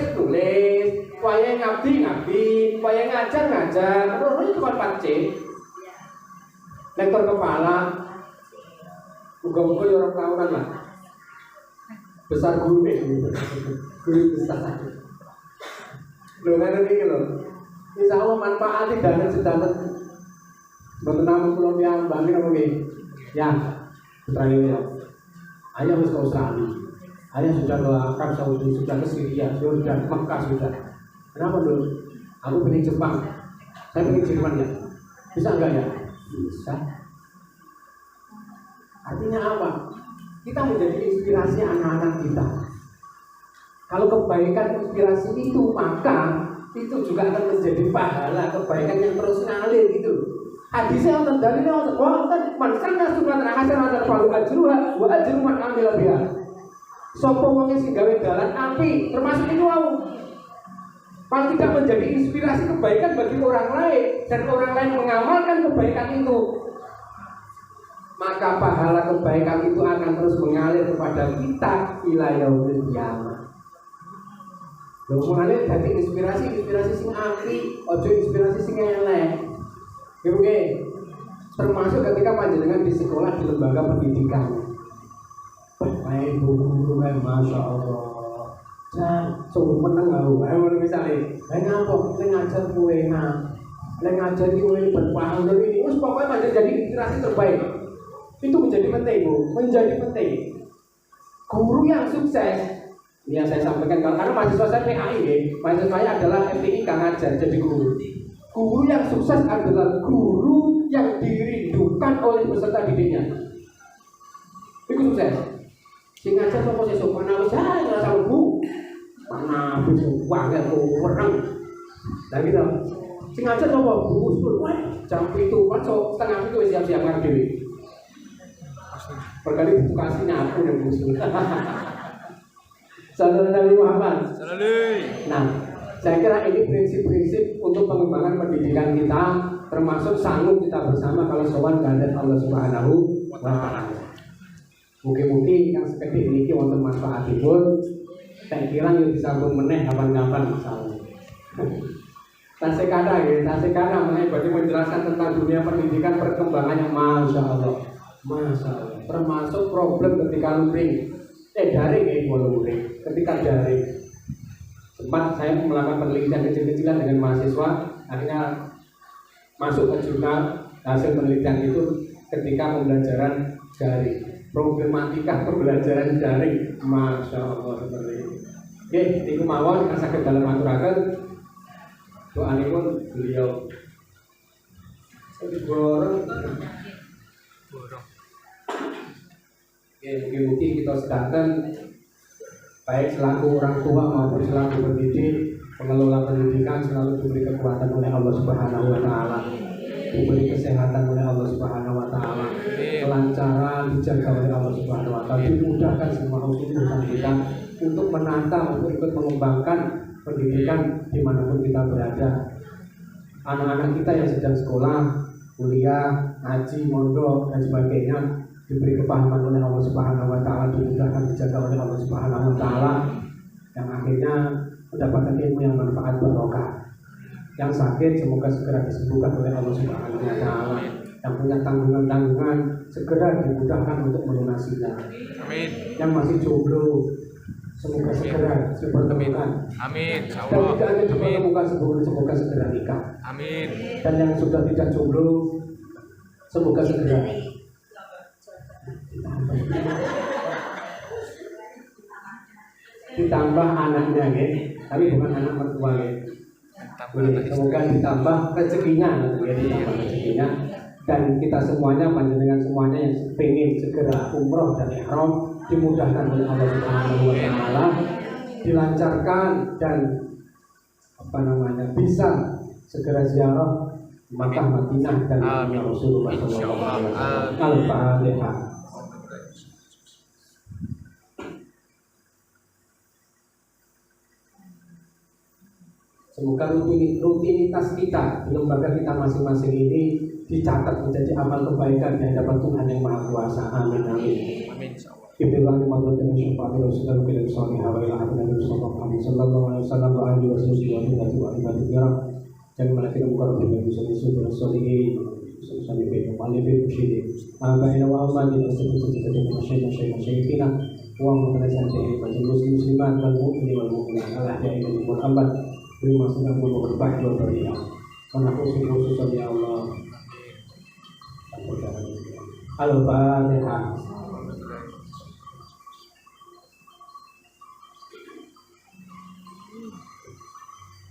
[SPEAKER 5] wayahe ngabdi, wayahe ngajar. Ora itu cuma 4C. Lektor kepala. Muga-muga ya orang tahunan lah. Besar guru besar. Lho ngene iki lho. Insyaallah manfaat dan sedapat. Mboten namung kula piyambak napa nggih? Ya. Putrane ya. Ayah wis ke Australia. Ayah sudah ke Arab Saudi, sudah ke Syria, sudah ke Mekah sudah. Kenapa dulu? Aku pengen Jepang. Saya pengen jadi mana? Bisa enggak ya? Bisa. Artinya apa? Kita menjadi inspirasi anak-anak kita. Kalau kebaikan inspirasi itu, maka itu juga akan menjadi pahala kebaikan yang terus ngalir gitu. Hadisnya untuk dalilnya untuk man kana sunatan hasanatan falahu ajruha wa ajru man amila biha. Sapa wong sing gawe dalan api, termasuk itu wau. Kalau tidak menjadi inspirasi kebaikan bagi orang lain dan orang lain mengamalkan kebaikan itu, maka pahala kebaikan itu akan terus mengalir kepada kita ila yaumil qiyamah. Lho mengalir dadi inspirasi sing apik, ojo inspirasi sing elek. Oke. Termasuk ketika panjenengan di sekolah di lembaga pendidikan. Baik guru kan masya Allah. Jan, sungguh meneng aku. Ayo misalnya, ngapa kita ngajar kue ngajar kue berpaham ini. Terus pokoknya jadi inspirasi terbaik. Itu menjadi penting, Bu. Menjadi penting. Guru yang sukses. Ini yang saya sampaikan karena mahasiswa saya PAI, mahasiswa saya adalah FTI ngajar jadi guru. Guru yang sukses adalah guru yang dirindukan oleh peserta didiknya. Itu sukses. Sing ngajar sapa sesuk mana wis ngrasa lebu. Mana wis wangi kurang. Lah gitu. Sing ngajar sapa Bu Usul. Jam 7 kan setengah itu wis siap-siap ngarep dhewe. Berkali edukasinya aku dan Bu Usul. Saudara Nabi Muhammad. Nah, saya kira ini prinsip-prinsip untuk pengembangan pendidikan kita, termasuk sanggup kita bersama kalau sowan kehadirat Allah Subhanahu wa Ta'ala. Mungkin yang seperti ini wonten manfaatipun. Saya kira yang disambung meneh kapan-kapan misalnya. Tasekada mengenai bagaimana menjelaskan tentang dunia pendidikan perkembangan yang masya Allah, termasuk problem ketika luring. Daring luring. Ketika daring, sempat saya melakukan penelitian kecil-kecilan dengan mahasiswa, akhirnya masuk ke jurnal hasil penelitian itu ketika pembelajaran daring, problematika pembelajaran daring, masya Allah seperti itu. Oke, itu mawon kita sakit dalam aturakan doa ini pun beliau borong. Mungkin kita sedangkan baik selaku orang tua maupun selaku pendidik, pengelola pendidikan selalu diberi kekuatan oleh Allah Subhanahu wa Ta'ala, diberi kesehatan oleh Allah Subhanahu wa Ta'ala, kelancaran dijaga oleh Allah Subhanahu wa Ta'ala, dimudahkan semua urusan kita untuk menata, untuk ikut mengembangkan pendidikan dimanapun kita berada. Anak-anak kita yang sedang sekolah, kuliah, ngaji, mondok dan sebagainya diberi kepahaman oleh Allah Subhanahu wa Ta'ala, dimudahkan dijaga oleh Allah Subhanahu wa Ta'ala, yang akhirnya mendapatkan ilmu yang manfaat barokah. Yang sakit semoga segera disembuhkan oleh Allah Subhanahu wa Ta'ala. Yang punya tanggungan-tanggungan segera dimudahkan untuk melunasinya. Amin. Yang masih jomblo semoga segera dipertemukan.
[SPEAKER 3] Amin.
[SPEAKER 5] Dan tidak hanya dipertemukan semoga segera nikah.
[SPEAKER 3] Amin.
[SPEAKER 5] Dan yang sudah tidak jomblo semoga segera ditambah anaknya, tapi bukan anak mertua. Semoga ditambah rezekinya, ditambah rezekinya. Dan kita semuanya, panjenengan semuanya yang pengen segera umroh dan ihram dimudahkan oleh Allah Subhanahu wa Ta'ala, dilancarkan dan bisa segera ziarah Makkah, Madinah dan Rasulullah SAW. Al-Fatihah. Semoga rutinitas kita di lembaga kita masing-masing ini dicatat menjadi amal kebaikan di hadapan Tuhan yang Maha Kuasa. Amin amin. Ibtilah di madhab dan syafa'ati Rasulullah kirim salihah wa ila hati Nabi sallallahu alaihi wasallam wa alihi wa sahbihi wa ibadati kiram. Jangan malah kita buka roh dan sunnah Rasulih sallallahu alaihi wa alihi Abaina wa amadina seperti masyaykhina wa mutanazan syaikhina muslim muslimat wal mu'minin wal mu'minat Allah ja'ilani wal abad. Terima kasih atas berbahagia dan beriman. Karena khusus ya Allah. Al-Fatihah.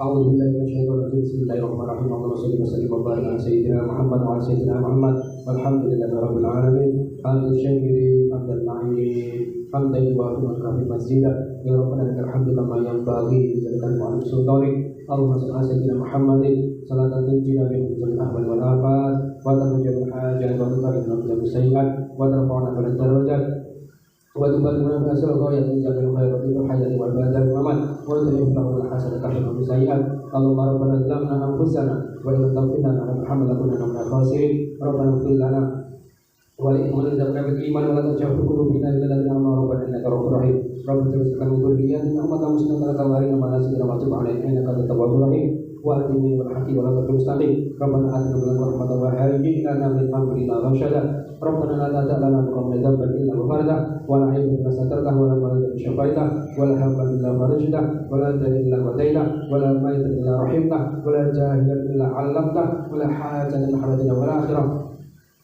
[SPEAKER 5] أعوذ بالله من الشيطان الرجيم بسم الله الرحمن الرحيم اللهم صل وسلم وبارك على سيدنا محمد وعلى سيدنا محمد والحمد لله رب العالمين حمد الشاكرين حمد النعيم حمدا يوافي ويكافئ مزيدا يا ربنا لك الحمد كما ينبغي لجلال وعلى سلطانك اللهم صل على سيدنا محمد صلاة تنجينا من جميع الأهوال والآفات وتنجي الحاجات وتطهرنا من جميع السيئات وترفعنا من الدرجات وتبلغنا من أسر الغاية من جميع الخيرات في الحياة والبلد والممات وتجعل له الحسنة تحرم بالسيئات اللهم ربنا ظلمنا أنفسنا وإن لم تغفر لنا ونرحمنا لكنا من الخاسرين ربنا اغفر لنا ولإخواننا الذين بالإيمان ولا تجعل في قلوبنا غلا لنا ربنا إنك رؤوف رحيم ربنا ترزقنا من ذريتنا أمة مسلمة لك وارنا مناسكنا وتب علينا إنك أنت التواب الرحيم واهدني والحق ولا تكن مستقيم ربنا آتنا من لدنك رحمة وهيئ لنا من أمرنا رشدا ربنا لا تدع لنا من ذنبا إلا غفرته ولا عيبا إلا سترته ولا مرضا إلا شفيته ولا هما إلا فرجته ولا دين إلا هديته ولا ميتا إلا رحمته ولا جاهلا إلا علمته ولا حاجة من حاجتنا ولا آخرة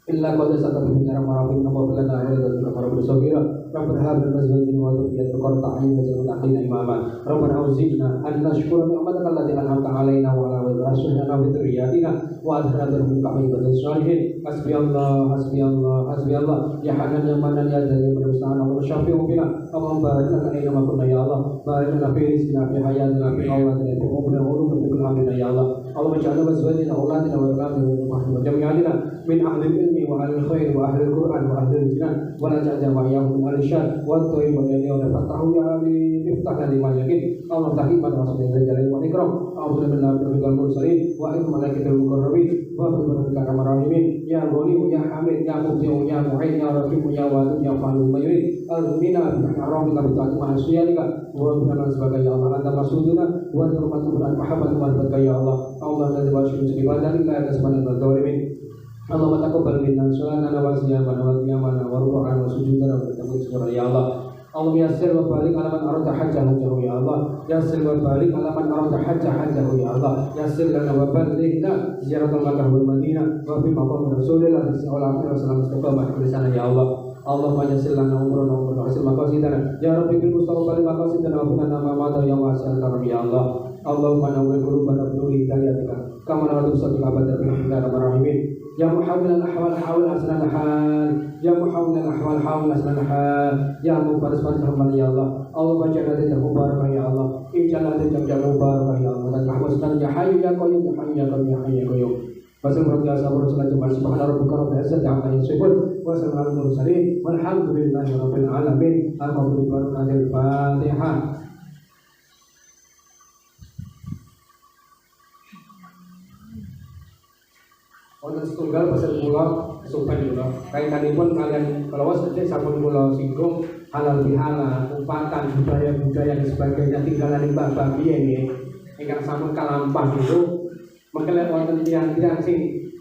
[SPEAKER 5] إلا قد سترته من رحمتك وغفر لنا ولذنبك رب صغيرا ربنا هب لنا أزواجنا وذريتنا قرة أعين واجعلنا للمتقين إماما ربنا أوزعنا أن نشكر نعمتك التي أنعمت علينا وعلى أزواجنا وذرياتنا وأدخلنا برحمتك في عبادك الصالحين حسبي الله حسبي الله حسبي الله يا حنان يا منان يا ذا الجلال والإحسان وشافي بنا اللهم بارك لنا أينما كنا يا الله بارك لنا في رزقنا في حياتنا في أولادنا في أمورنا وعلومنا في كل أمرنا يا الله اللهم اجعلنا أزواجنا وأولادنا وأولادنا وجميعنا من أهل العلم وأهل الخير وأهل القرآن وأهل الجنان ولا تجعل وإياهم من أهل الشر والطيب واليمين والفتح يا علي افتح لما يقين اللهم تحكيم من رسول الله جل والإكرام أعوذ بالله من المرسلين وأيضا ملائكة المقربين وأبو بركة كما الراحمين يا غني يا حميد يا مبدع يا معين يا رفيق يا ودود يا فعال ما يريد أغننا بحرامك بطاعة معصيتك وأنت sebagai ya Allah anta masuduna wa hurmatu dan Muhammad wa ya Allah Allah dan wasyu ibadah lillah tasbana wa dzalimin Allah taqabbal minna salatana wa siyamana wa qiyamana wa ruku'ana wa sujudana wa tawakkul ya Allah Allah yassir wa barik ala man arada hajjahu ya Allah yassir wa barik ala man arada hajjahu ya Allah yassir lana wa balighna ziyaratul makkah wal madinah wa fi maqam rasulillah sallallahu alaihi wasallam istiqamah di sana ya Allah Allahumma yassir lana umrana wa hasil maqasidana ya rabbi bil mustaqbal maqasidana wa kunna ma ma'ada ya wasi'al karam ya Allah Allahumma nawwir qulubana bi nuri hidayatika kama nawwir sadra abada bi rahmatir يا محول الأحوال حول أسنان الحال يا محول الأحوال حول أسنان الحال يا مفرس فرحمن يا الله اللهم اجعل هذه المباركة يا الله اجعل هذه المباركة يا الله تحوسنا يا حي يا قيوم يا حي يا قيوم يا حي يا قيوم وسلام يا صبر سلام سبحان ربك رب العزة عما يصفون وسلام على المرسلين والحمد لله رب العالمين الحمد لله الفاتحة Wonten setunggal pesen kula supen kula kaitanipun kalian kalau sedek sampun kula singgung halal bihalal upatan budaya-budaya dan sebagainya tinggalan mbah-mbah biyen nggih ingkang sampun kalampah niku mengke wonten tiyang-tiyang sing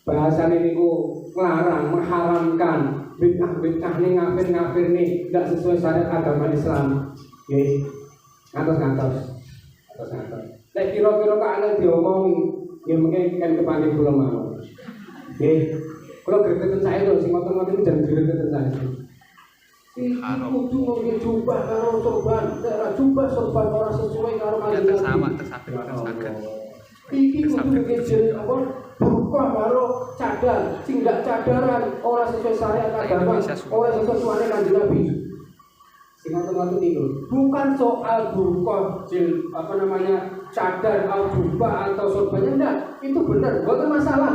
[SPEAKER 5] bahasane niku nglarang mengharamkan bid'ah-bid'ah ning ngafir-ngafirne ndak sesuai syariat agama Islam nggih ngantos nek kira-kira kok ana diomongi yang mungkin kan kepanggil kula mau. Nggih. Kula gregetan saya lho sing ngoten-ngoten jan gregetan saya. Iki kudu mungkin jubah karo sorban, ora jubah sorban ora sesuai karo kanjeng Nabi. Tersabet. Iki kudu ngejen apa berubah karo cadar, sing ndak cadaran ora sesuai syariat agama, ora sesuai kanjeng Nabi. Sing ngoten-ngoten itu bukan soal burqa apa namanya cadar atau jubah atau sorbannya enggak itu benar bukan masalah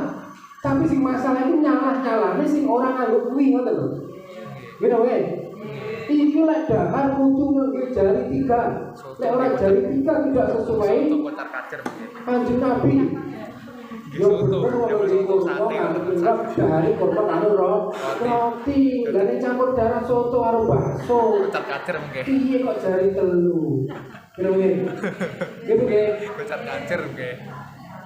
[SPEAKER 5] tapi sing masalah itu nyalah-nyalahnya sing orang anggap kuwi ngoten lho gitu nggih iki lek dahar kudu nganggo jari 3 lek ora jari 3 tidak sesuai kanjeng Nabi yo bener wong dari korban anu roti lane campur darah soto karo bakso
[SPEAKER 3] kacer mungkin
[SPEAKER 5] piye kok jari 3 gitu nggih gitu nggih kacer nggih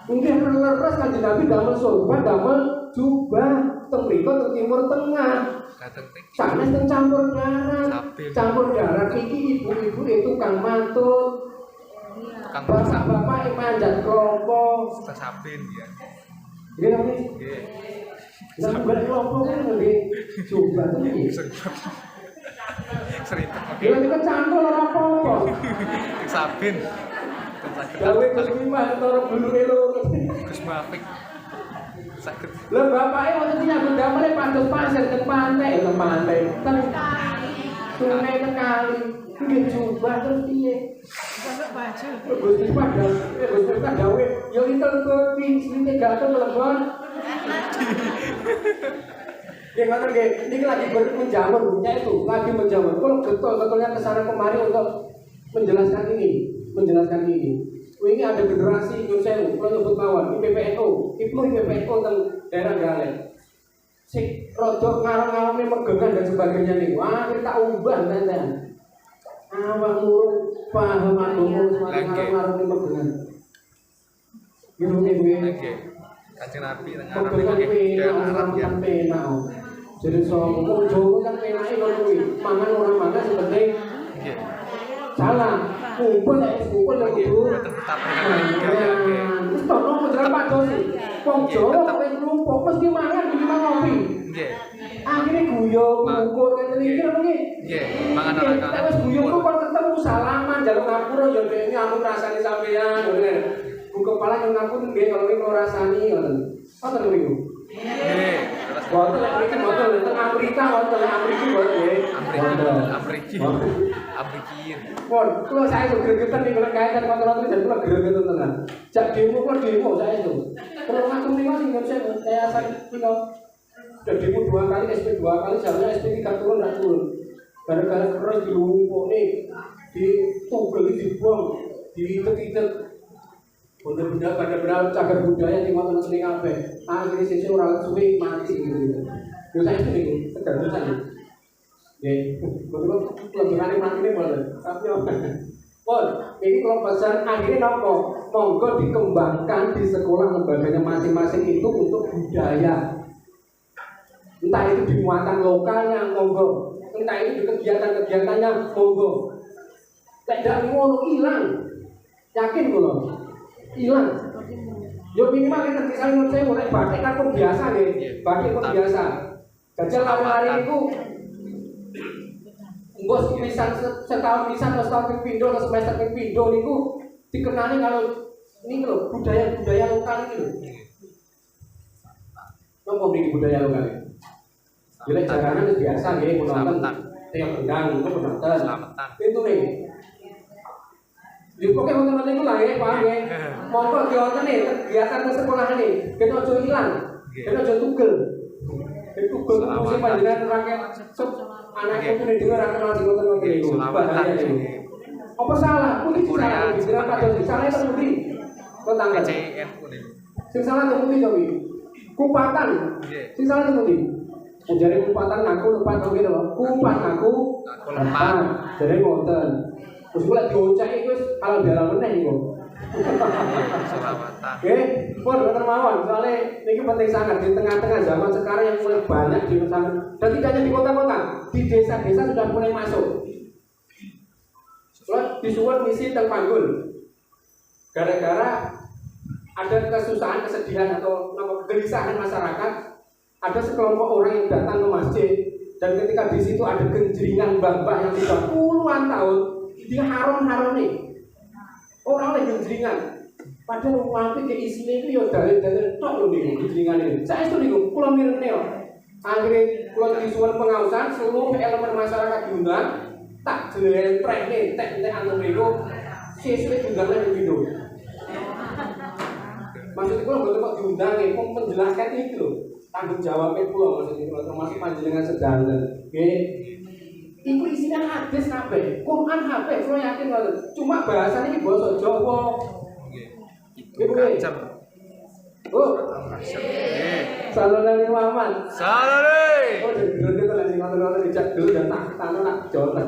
[SPEAKER 5] mungkin leres kanjeng Nabi damel sorban damel jubah teng mriko teng timur tengah sanes teng campur darah iki ibu-ibu itu tukang mantut bapak manjat kelompok
[SPEAKER 3] sabin ya
[SPEAKER 5] nggih nggih nggih sambil kelompok kan nggih jubah tuh nggih
[SPEAKER 3] seripet
[SPEAKER 5] Gila kita cangkul ora apa-apa.
[SPEAKER 3] sabin
[SPEAKER 5] Gawe Gus Mimah cara buluke lho.
[SPEAKER 3] Gus Mafik. Sakit.
[SPEAKER 5] Lho bapake wonten nyambut damel pantes pasir teng pantai, teng pantai. Teng sungai teng kali. Nggih jubah terus piye?
[SPEAKER 4] Sampai baju.
[SPEAKER 5] Gus Mimah gawe yo intel kopi, sine gak telepon. Ya ngoten nggih, niki lagi menjamur, itu lagi menjamur. Kalau betul-betulnya kesana kemari untuk menjelaskan ini. Ini ada generasi nyun sewu, kalau nyebut mawon, IPPNU, Ibnu IPPNU tentang daerah Galen. Si rodok ngarang-ngarangnya megengan dan sebagainya nih. Wah, kita ubah nanti. Awak murung paham agama semakin ngarang-ngarangnya megengan. Gini.
[SPEAKER 3] Kanjeng Nabi tengah
[SPEAKER 5] Kebetulan pena, pena. Jadi sombong, jowo kan penake ngono kuwi. Mangan ora mangan sebenarnya
[SPEAKER 3] nggih.
[SPEAKER 5] salah. Kumpul ya kudu. Wis tono modal Pak Dos. Wong Jawa kowe nglumpuk mesti mangan minimal ngopi.
[SPEAKER 3] Nggih.
[SPEAKER 5] Akhire guyo ngukur ngene iki lho nggih.
[SPEAKER 3] Nggih, mangan ora
[SPEAKER 5] Wis guyo ku kon ketemu salaman jaluk ngapura ya dene aku rasane sampean ngono. Buka kepala yang ngapun nggih kalau iki rasani ngoten. Ngoten lho niku.
[SPEAKER 3] Nggih.
[SPEAKER 5] Wonten lek mriki wonten teng Amerika wonten Amerika wonten.
[SPEAKER 3] Amerikin.
[SPEAKER 5] Pon, kula saya itu gregetan nih kalau kaitan kontrol dan kula gregetan tenan. Jak demo saya itu. Kalau ngaku nih masih nggak bisa saya asal tinggal. Sudah demo 2 kali, SP 2 kali, jalannya SP 3 turun nggak turun. Gara-gara keras dilumpuk nih, ditugel, dibuang, diitet-itet. Bener-bener cagar budaya di mana seni kafe. Akhirnya sisi orang suwi mati gitu. Saya itu nih, tegar-tegar nih. Betul lebih hari mati ini boleh. Tapi pun ini kalau pesan akhirnya nopo monggo dikembangkan di sekolah lembaganya masing-masing itu untuk budaya. Entah itu di muatan lokalnya monggo, entah itu di kegiatan-kegiatannya monggo. Tidak ngono hilang, yakin belum? Hilang. Yo minimal kita misalnya menurut saya mulai batik kan pun biasa nih, batik pun biasa. Gajah lari itu bos pisan setahun pisan atau setahun pindo atau semester pindo niku dikenali kalau ini loh budaya lokal ini loh. Nopo mriki budaya lokal. Jadi caranya itu biasa nggih menonton tiap undang itu penonton. Itu nih. Di pokoknya wonten niku lah nggih Pak nggih. Monggo diwonten nih kegiatan ke sekolah nih. Ben aja ilang. Ben aja tugel. Itu fungsi panjenengan rakyat anak itu nih juga rakyat masih ngoten niku. Bahaya niku. Apa salah? Kuwi salah. Bicara Pak Dosi salah itu budi. Tetangga. Sing salah itu budi Jowi. Kupatan. Sing salah itu budi. Jadi kupatan aku lepas oke lho. Kupat aku lepas. Jadi ngoten. Terus mulai diocek itu kalau dalam meneh iku.
[SPEAKER 3] Selamatan.
[SPEAKER 5] Oke, pun bener mawon. Soalnya ini penting sangat di tengah-tengah zaman sekarang yang mulai banyak di sana. Dan tidak hanya di kota-kota, di desa-desa sudah mulai masuk. Soalnya disuwun misi teng Panggul. Gara-gara ada kesusahan, kesedihan atau kegelisahan masyarakat, ada sekelompok orang yang datang ke masjid dan ketika di situ ada genjringan mbah-mbah yang sudah puluhan tahun dia harum-harum nih. Orang oleh genjringan. Padahal mampir ke isinya itu ya dalil-dalil tok lho niku genjringan ini. Saya itu niku kula mirene yo. Akhire kula disuwun pengawasan seluruh elemen masyarakat diundang tak jlentrehne tek-tek anu niku sesuk diundangnya di video. Maksud kula mboten kok diundang kok menjelaskan iki lho. Tanggung jawabnya kula maksud kula termasuk panjenengan sedanten. Nggih. Iku isinya hadis kabeh, Quran kabeh, kula yakin ngoten. Cuma bahasane iki basa Jawa. Ibu kacem. Oh. Sallallahu alaihi Muhammad.
[SPEAKER 3] Salale.
[SPEAKER 5] Oh, jadi kita lagi ngotot-ngotot dijak dulu dan tak jawab.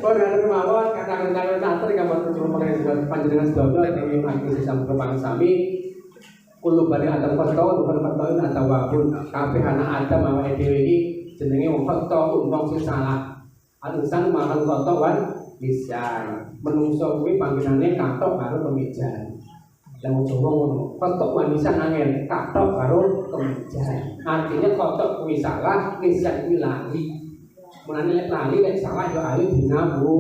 [SPEAKER 5] Oh, dengan kemauan kata-kata santri gambar cuma pakai panjenengan sebab dari akuisisi sampai sami kulo bali adam fatwa bukan fatwa atau wabun kabeh anak adam awake dhewe iki jenenge wong fatwa wong sing salah. Anusan mahal fatwa bisa menungso kuwi panggenane katok karo kemeja. Lah wong Jawa ngono, fatwa bisa angel katok karo kemeja. Artinya katok kuwi salah, kemeja kuwi lali. Mulane lek lali lek salah yo ayo dinabu.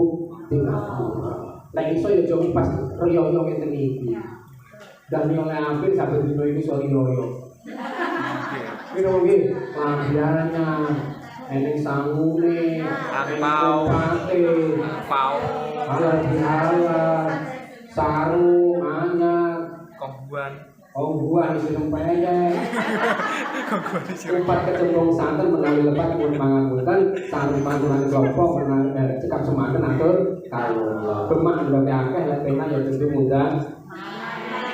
[SPEAKER 5] Nek iso ya jom pas riyo-riyo ngeten iki. Dan yang apik sampai dino ini soal riyo-riyo. Ini nggih, labiannya, eneng sangune,
[SPEAKER 3] Angpau. Pau.
[SPEAKER 5] halal bihalal, sarung, anyar,
[SPEAKER 3] Kongguan.
[SPEAKER 5] ongguan isi tempeleng.
[SPEAKER 3] Kongguan di sini.
[SPEAKER 5] Umpat kecemplung santen menawi lepat pun mangan punten, sarung pantulan kelompok menawi cekap semanten atur kawula. Bemak berarti akeh lan pena ya tentu mudah.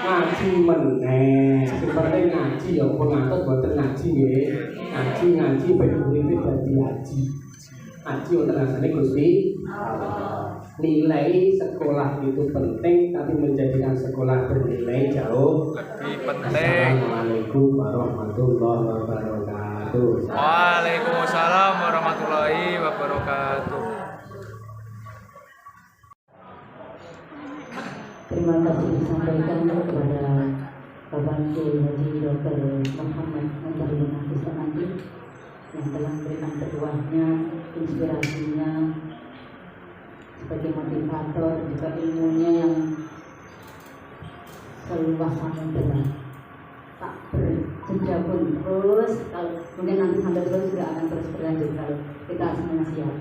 [SPEAKER 5] Ngaji meneh, seperti ngaji ya pengantot boten ngaji nggih. Ngaji ben uripe dadi ngaji. Ngaji wonten asane Gusti Allah. Nilai sekolah itu penting, tapi menjadikan sekolah bernilai jauh
[SPEAKER 3] Lebih penting.
[SPEAKER 5] Assalamualaikum warahmatullahi wabarakatuh.
[SPEAKER 3] Waalaikumsalam warahmatullahi wabarakatuh.
[SPEAKER 2] Terima kasih disampaikan kepada Bapak Kiai Haji Dr. Muhammad Nazarudin Hafiz Anandi yang telah memberikan petuahnya, inspirasinya sebagai motivator, juga ilmunya yang seluas samudera, tak berjeda pun terus. Mungkin nanti sampai terus juga akan terus berlanjut kalau kita semuanya siap,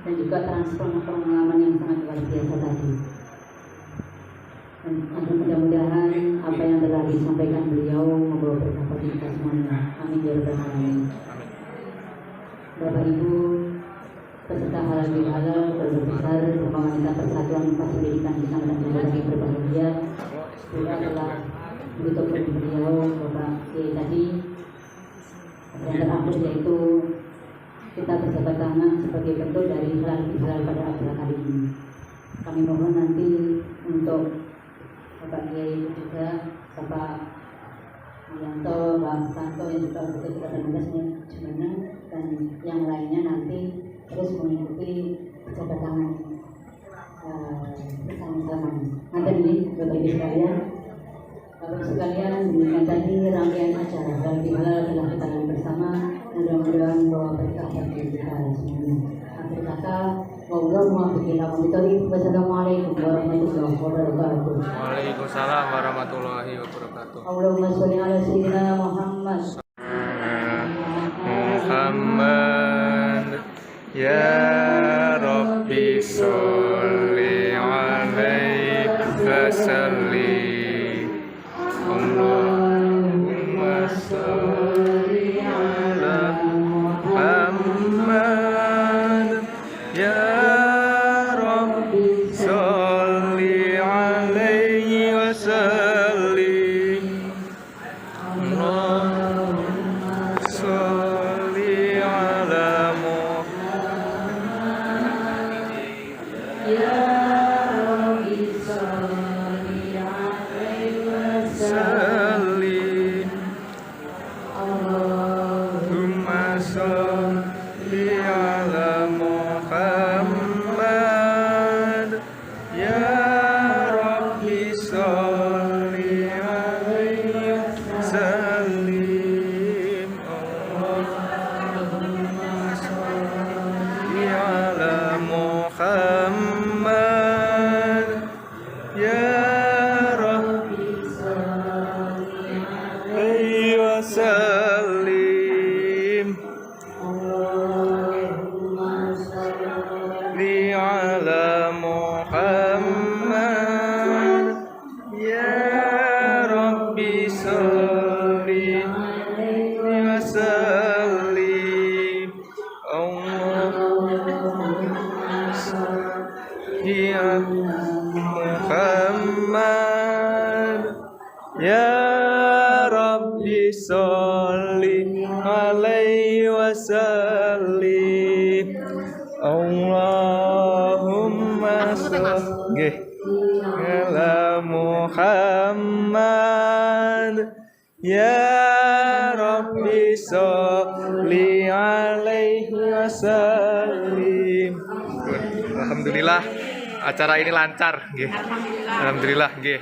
[SPEAKER 2] dan juga transfer pengalaman yang sangat luar biasa tadi. Dan mudah-mudahan apa yang telah disampaikan beliau membawa berkah bagi kita semuanya. Amin ya rabbal alamin. Bapak Ibu peserta halal bihalal, keluarga besar Pemerintah Persatuan Pendidikan Islam dan Agama yang berbahagia, juga telah menutup beliau Bapak Kiai tadi. Yang terakhir yaitu kita berjabat tangan sebagai bentuk dari halal bihalal pada acara kali ini. Kami mohon nanti untuk Bapak Kiai juga, Bapak Yanto, Pak Santo yang juga betul kepada tugasnya Jumana, dan yang lainnya nanti terus mengikuti jabat tangan bersama-sama. Nanti ini Bapak Ibu sekalian, Bapak Ibu sekalian, demikian tadi rangkaian acara halal bihalal telah kita lakukan bersama. Mudah-mudahan bahwa berkah bagi kita semuanya. Akhir kata, wassalamualaikum warahmatullahi wabarakatuh.
[SPEAKER 3] Waalaikumsalam warahmatullahi wabarakatuh.
[SPEAKER 2] Allahumma sholli ala sayyidina Muhammad.
[SPEAKER 3] Muhammad ya Rabbi sholli alaihi wasallim. Allahumma sholli ala Muhammad ya Rabbi sholli alaihi wasallim. Allahumma sholli ala Muhammad ya Rabbi sholli alaihi wasallim. Allahumma sholli ala Muhammad ya Rabbi sholli alaihi wasallim. Allahumma sholli ala Muhammad ya Rabbi sholli alaihi wasallim. Allahumma sholli ala Muhammad ya Rabbi sholli alaihi wasallim. Allahumma sholli ala Muhammad ya Rabbi sholli alaihi wasallim. Allahumma sholli ala Muhammad ya Rabbi sholli alaihi wasallim. Alhamdulillah acara ini lancar nggih. Alhamdulillah nggih.